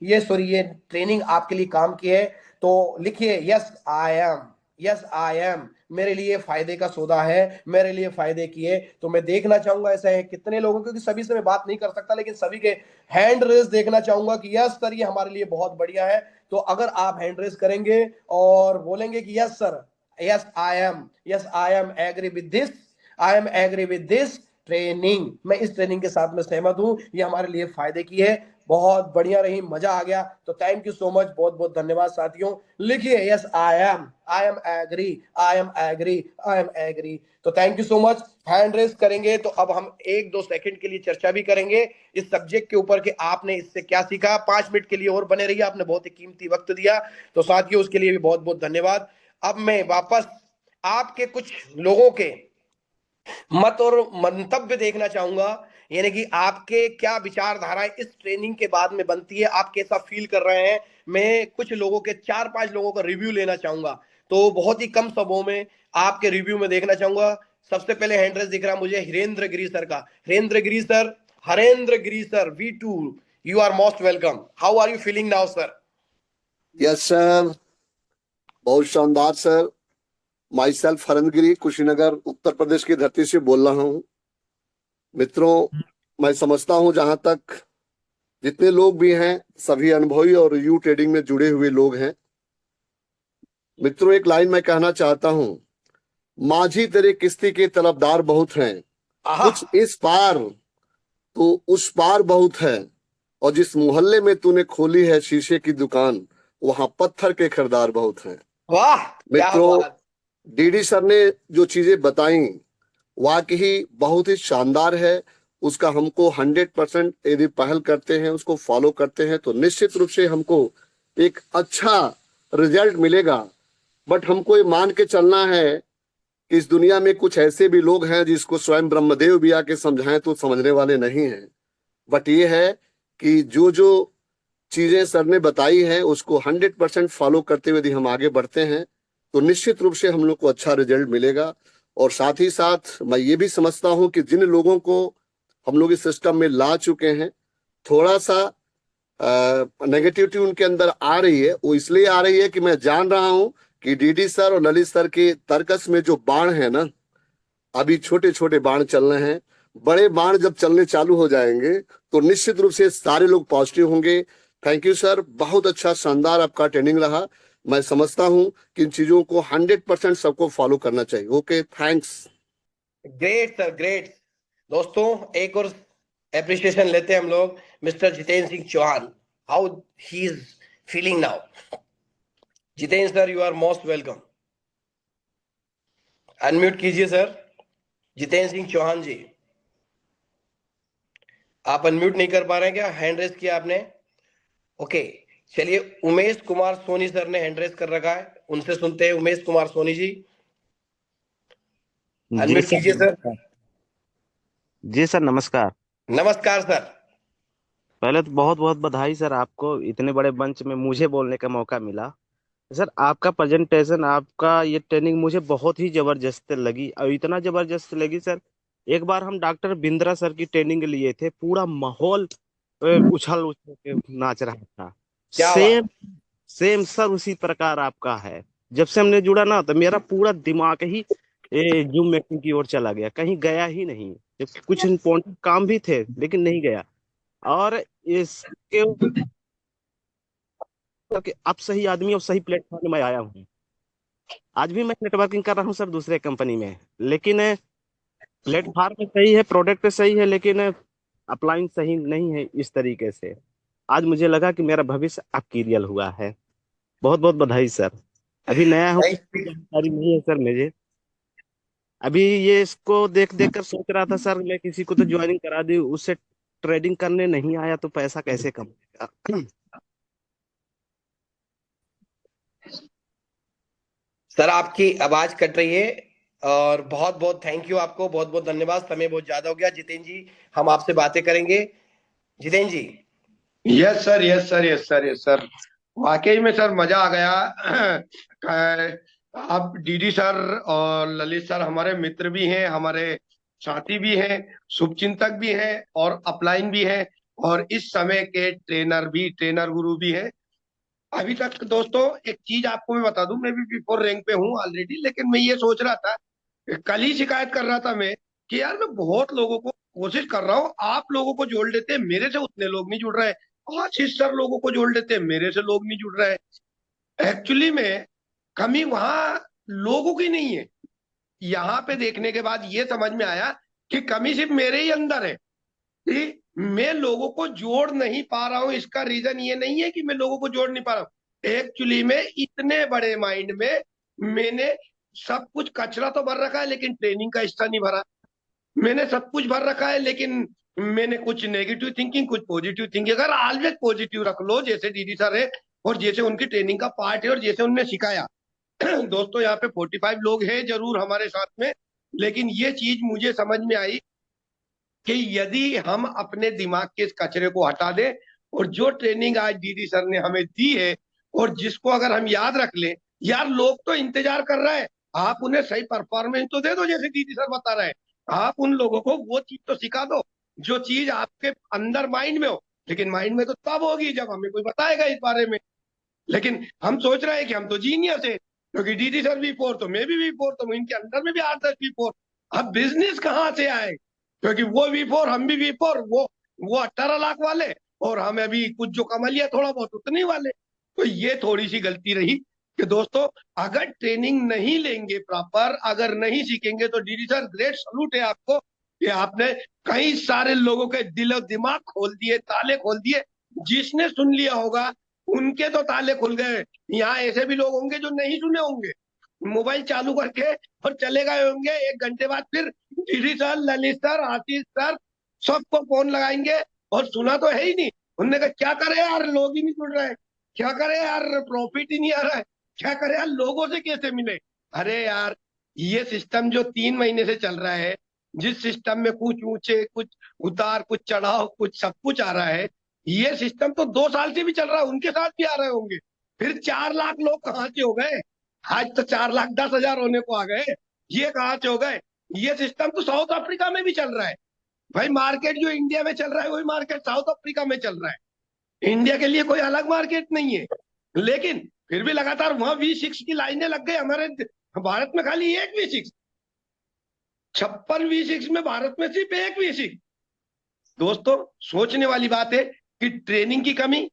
ये ट्रेनिंग आपके लिए काम की है तो लिखिए yes I am, yes I M. मेरे लिए फायदे का सौदा है, मेरे लिए फायदे की है। तो मैं देखना चाहूंगा ऐसा है कितने लोगों, क्योंकि सभी से मैं बात नहीं कर सकता, लेकिन सभी के हैंड रेस देखना चाहूंगा कि यस सर ये हमारे लिए बहुत बढ़िया है। तो अगर आप हैंड रेस करेंगे और बोलेंगे कि yes sir, yes I am, yes I am agree with this, I am agree with this training, मैं इस ट्रेनिंग के साथ में सहमत हूं, ये हमारे लिए फायदे की है, बहुत बढ़िया रही, मजा आ गया। तो थैंक यू सो मच, बहुत बहुत धन्यवाद साथियों। लिखिए yes I am agree, I am agree, I am agree. तो thank you so much. Hand raise करेंगे तो अब हम 1-2 सेकंड के लिए चर्चा भी करेंगे इस सब्जेक्ट के ऊपर कि आपने इससे क्या सीखा। 5 मिनट के लिए और बने रहिए, आपने बहुत ही कीमती वक्त दिया, तो साथियों उसके लिए भी बहुत बहुत धन्यवाद। अब मैं वापस आपके कुछ लोगों के मत और मंतव्य देखना चाहूंगा, यानी कि आपके क्या विचारधाराएं इस ट्रेनिंग के बाद में बनती है, आप कैसा फील कर रहे हैं। मैं कुछ लोगों के 4-5 लोगों का रिव्यू लेना चाहूंगा, तो बहुत ही कम शब्दों में आपके रिव्यू में देखना चाहूंगा। सबसे पहले हैंड रेस दिख रहा मुझे हिरेंद्र गिरी सर का। Harendra Giri sir V2, you are most welcome. How are you feeling now sir? Yes sir, बहुत शानदार sir. Myself Harangiri, Kushinagar, Uttar Pradesh की धरती से बोल रहा हूँ। मित्रों, मैं समझता हूँ जहां तक जितने लोग भी हैं सभी अनुभवी और यू ट्रेडिंग में जुड़े हुए लोग हैं। मित्रों, एक लाइन मैं कहना चाहता हूँ, माझी तेरे किस्ती के तलबदार बहुत हैं, आहा, कुछ इस पार तो उस पार बहुत है, और जिस मोहल्ले में तूने खोली है शीशे की दुकान वहां पत्थर के खरीदार बहुत हैं। वाह, क्या मित्रों, बात। डीडी सर ने जो चीजें बताई वाकई बहुत ही शानदार है। उसका हमको 100% यदि पहल करते हैं, उसको फॉलो करते हैं, तो निश्चित रूप से हमको एक अच्छा रिजल्ट मिलेगा। बट हमको ये मान के चलना है कि इस दुनिया में कुछ ऐसे भी लोग हैं जिसको स्वयं ब्रह्मदेव भी आके समझाएं तो समझने वाले नहीं हैं। बट ये है कि जो जो चीजें सर ने बताई हैं उसको 100% फॉलो करते हुए यदि हम आगे बढ़ते हैं तो निश्चित रूप से हम लोग को अच्छा रिजल्ट मिलेगा। और साथ ही साथ मैं ये भी समझता हूं कि जिन लोगों को हम लोग इस सिस्टम में ला चुके हैं, थोड़ा सा नेगेटिविटी उनके अंदर आ रही है। वो इसलिए आ रही है कि मैं जान रहा हूं कि डीडी सर और ललित सर के तर्कस में जो बाण है ना, अभी छोटे छोटे बाण चल रहे हैं। बड़े बाण जब चलने चालू हो जाएंगे तो निश्चित रूप से सारे लोग पॉजिटिव होंगे। थैंक यू सर, बहुत अच्छा शानदार आपका ट्रेनिंग रहा। मैं समझता हूं कि इन चीजों को 100% सबको फॉलो करना चाहिए। Okay, thanks. Great sir, great. दोस्तों एक और एप्रिसिएशन लेते हैं हम लोग, mister Jitendra Singh Chauhan. How he is feeling now? Jitendra sir, you are most welcome. Unmute कीजिए सर। जितेंद्र सिंह चौहान जी, आप अनम्यूट नहीं कर पा रहे हैं क्या? हैंड रेस किया आपने? ओके, चलिए उमेश कुमार सोनी सर ने हैंड रेस कर रखा है, उनसे सुनते हैं। उमेश कुमार सोनी जी, जी अनम्यूट सर कीजिए सर। नमस्कार। जी सर नमस्कार। नमस्कार सर। पहले तो बहुत बहुत बधाई सर, आपको इतने बड़े मंच में मुझे बोलने का मौका मिला। सर आपका प्रेजेंटेशन, आपका ये ट्रेनिंग मुझे बहुत ही जबरदस्त लगी, और इतना जबरदस्त लगी सर। एक बार हम डॉक्टर बिंद्रा सर की ट्रेनिंग लिए थे, पूरा माहौल उछल उछल के नाच रहा था। क्या बात। सेम सेम सर उसी प्रकार आपका है। जब से हमने जुड़ा ना तो मेरा पूरा दिमाग ही जूम मीटिंग की ओर चला गया, कहीं गया ही नहीं। जबकि कुछ इम्पोर्टेंट काम भी थे लेकिन नहीं गया। और इसके कि अब सही आदमी और सही प्लेटफॉर्म में आया हूँ। आज भी मैं नेटवर्किंग कर रहा हूँ सर दूसरे कंपनी में, लेकिन प्लेटफॉर्म सही है, प्रोडक्ट सही है, लेकिन अपलाइन सही नहीं है इस तरीके से। आज मुझे लगा कि मेरा भविष्य अब क्लियर हुआ है। बहुत बहुत बधाई सर। अभी नया हूँ, थैंक इसकी जानकारी नहीं है सर मुझे। अभी ये इसको देख देख कर सोच रहा था सर, मैं किसी को तो ज्वाइनिंग करा दूं, उससे ट्रेडिंग करने नहीं आया तो पैसा कैसे कमाएगा। सर, आपकी आवाज कट रही है। और बहुत बहुत थैंक यू आपको, बहुत बहुत धन्यवाद। समय बहुत ज्यादा हो गया जितेंद्र जी, हम आपसे बातें करेंगे। Jitendra ji. Yes sir, yes sir, yes sir, yes sir. वाकई में सर मजा आ गया। आप डीडी सर और ललित सर हमारे मित्र भी हैं, हमारे साथी भी हैं, शुभचिंतक भी हैं और अपलाइन भी हैं, और इस समय के ट्रेनर भी, ट्रेनर गुरु भी हैं। अभी तक दोस्तों एक चीज आपको मैं बता दूं, मैं भी बिफोर रैंक पे हूँ ऑलरेडी, लेकिन मैं ये सोच रहा था, कल ही शिकायत कर रहा था मैं कि यार मैं बहुत लोगों को कोशिश कर रहा हूँ, आप लोगों को जोड़ लेते हैं, मेरे से उतने लोग नहीं जुड़ रहे हैं। आशीष सर लोगों को जोड़ लेते हैं, मेरे से लोग नहीं जुड़ रहे हैं। एक्चुअली में कमी वहां लोगों की नहीं है। यहाँ पे देखने के बाद ये समझ में आया कि कमी सिर्फ मेरे ही अंदर है कि मैं लोगों को जोड़ नहीं पा रहा हूं। इसका रीजन ये नहीं है कि मैं लोगों को जोड़ नहीं पा रहा हूं, एक्चुअली में इतने बड़े माइंड में मैंने सब कुछ कचरा तो भर रखा है, लेकिन ट्रेनिंग का हिस्सा नहीं भरा। मैंने सब कुछ भर रखा है, लेकिन मैंने कुछ नेगेटिव थिंकिंग, कुछ पॉजिटिव थिंकिंग। अगर ऑलवेज पॉजिटिव रख लो, जैसे दीदी सर है और जैसे उनकी ट्रेनिंग का पार्ट है और जैसे उनने सिखाया। दोस्तों यहाँ पे 45 लोग हैं जरूर हमारे साथ में, लेकिन ये चीज मुझे समझ में आई कि यदि हम अपने दिमाग के इस कचरे को हटा दें, और जो ट्रेनिंग आज दीदी सर ने हमें दी है और जिसको अगर हम याद रख लें, यार लोग तो इंतजार कर रहे हैं, आप उन्हें सही परफॉर्मेंस तो दे दो जैसे दीदी सर बता रहे हैं। आप उन लोगों को वो चीज तो सिखा दो जो चीज आपके अंदर माइंड में हो। लेकिन माइंड में तो तब होगी जब हमें कोई बताएगा इस बारे में। लेकिन हम सोच रहे हैं कि हम तो जीनियस है, क्योंकि दीदी सर भी फोर तो मैं भी वी4, तो इनके अंदर में भी 8-10 वी4। अब बिजनेस कहाँ से आए, क्योंकि वो वी4 हम भी वी4, वो 18 लाख वाले और हम अभी कुछ जो कमा लिया थोड़ा बहुत उतने वाले। तो ये थोड़ी सी गलती रही कि दोस्तों अगर ट्रेनिंग नहीं लेंगे प्रॉपर, अगर नहीं सीखेंगे, तो डीडी सर ग्रेट सलूट है आपको कि आपने कई सारे लोगों के दिल और दिमाग खोल दिए, ताले खोल दिए। जिसने सुन लिया होगा उनके तो ताले खुल गए। यहाँ ऐसे भी लोग होंगे जो नहीं सुने होंगे, मोबाइल चालू करके और चले गए होंगे, 1 घंटे बाद फिर डीडी सर, ललित सर, आशीष सर सबको फोन लगाएंगे और सुना तो है ही नहीं। उन्होंने कहा क्या करे यार, लोग ही नहीं जुड़ रहे हैं, क्या करे यार, प्रॉफिट ही नहीं आ रहा है, क्या करे यार, लोगों से कैसे मिले। अरे यार, ये सिस्टम जो 3 महीने से चल रहा है, जिस सिस्टम में कुछ ऊंचे कुछ उतार, कुछ चढ़ाव, कुछ सब कुछ आ रहा है, ये सिस्टम तो 2 साल से भी चल रहा है, उनके साथ भी आ रहे होंगे। फिर 4 लाख लोग कहाँ से हो गए, आज तो 4,10,000 होने को आ गए, ये कहाँ से हो गए। ये सिस्टम तो साउथ अफ्रीका में भी चल रहा है भाई। मार्केट जो इंडिया में चल रहा है वही मार्केट साउथ अफ्रीका में चल रहा है। इंडिया के लिए कोई अलग मार्केट नहीं है। लेकिन फिर भी लगातार वहां वी6 की लाइनें लग गई, हमारे भारत में खाली एक वी6, 56 वी6 में भारत में सिर्फ एक वी6। दोस्तों सोचने वाली बात है कि ट्रेनिंग की कमी,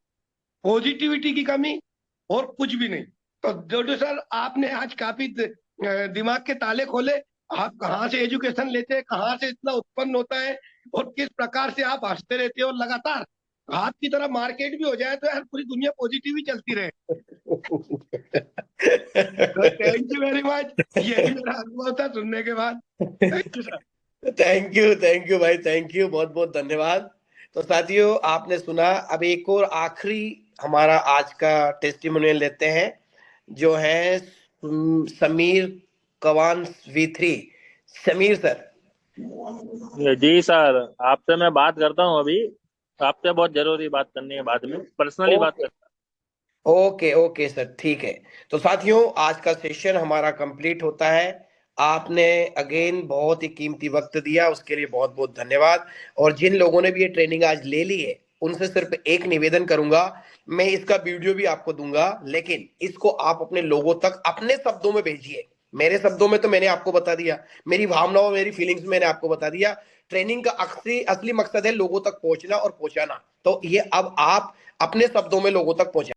पॉजिटिविटी की कमी और कुछ भी नहीं। तो डॉक्टर सर आपने आज काफी दिमाग के ताले खोले। आप कहाँ से एजुकेशन लेते हैं, कहाँ से इतना उत्पन्न होता है, और किस प्रकार से आप हंसते रहते हो लगातार। आपकी तरह मार्केट भी हो जाए तो यार पूरी दुनिया पॉजिटिव ही चलती रहे। तो थैंक यू वेरी मच, यही मेरा अनुभव था सुनने के बाद। Thank you sir. Thank you भाई, थैंक यू, बहुत बहुत धन्यवाद। तो साथियों, आपने सुना। अब एक और आखिरी हमारा आज का टेस्टिमोनियल लेते हैं, जो है समीर कवान V3। समीर सर। जी सर, आपसे मैं बात करता हूँ अभी। आपसे बहुत जरूरी बात करनी है, बाद में पर्सनली बात ओके करता ओके ओके सर, ठीक है। तो साथियों, आज का सेशन हमारा कंप्लीट होता है। आपने अगेन बहुत ही कीमती वक्त दिया, उसके लिए बहुत बहुत धन्यवाद। और जिन लोगों ने भी ये ट्रेनिंग आज ले ली है, उनसे सिर्फ एक निवेदन करूंगा। मैं इसका वीडियो भी आपको दूंगा, लेकिन इसको आप अपने लोगों तक अपने शब्दों में भेजिए। मेरे शब्दों में तो मैंने आपको बता दिया, मेरी भावनाओं, मेरी फीलिंग्स मैंने आपको बता दिया। ट्रेनिंग का असली असली मकसद है लोगों तक पहुंचना और पहुंचाना। तो ये अब आप अपने शब्दों में लोगों तक पहुंचा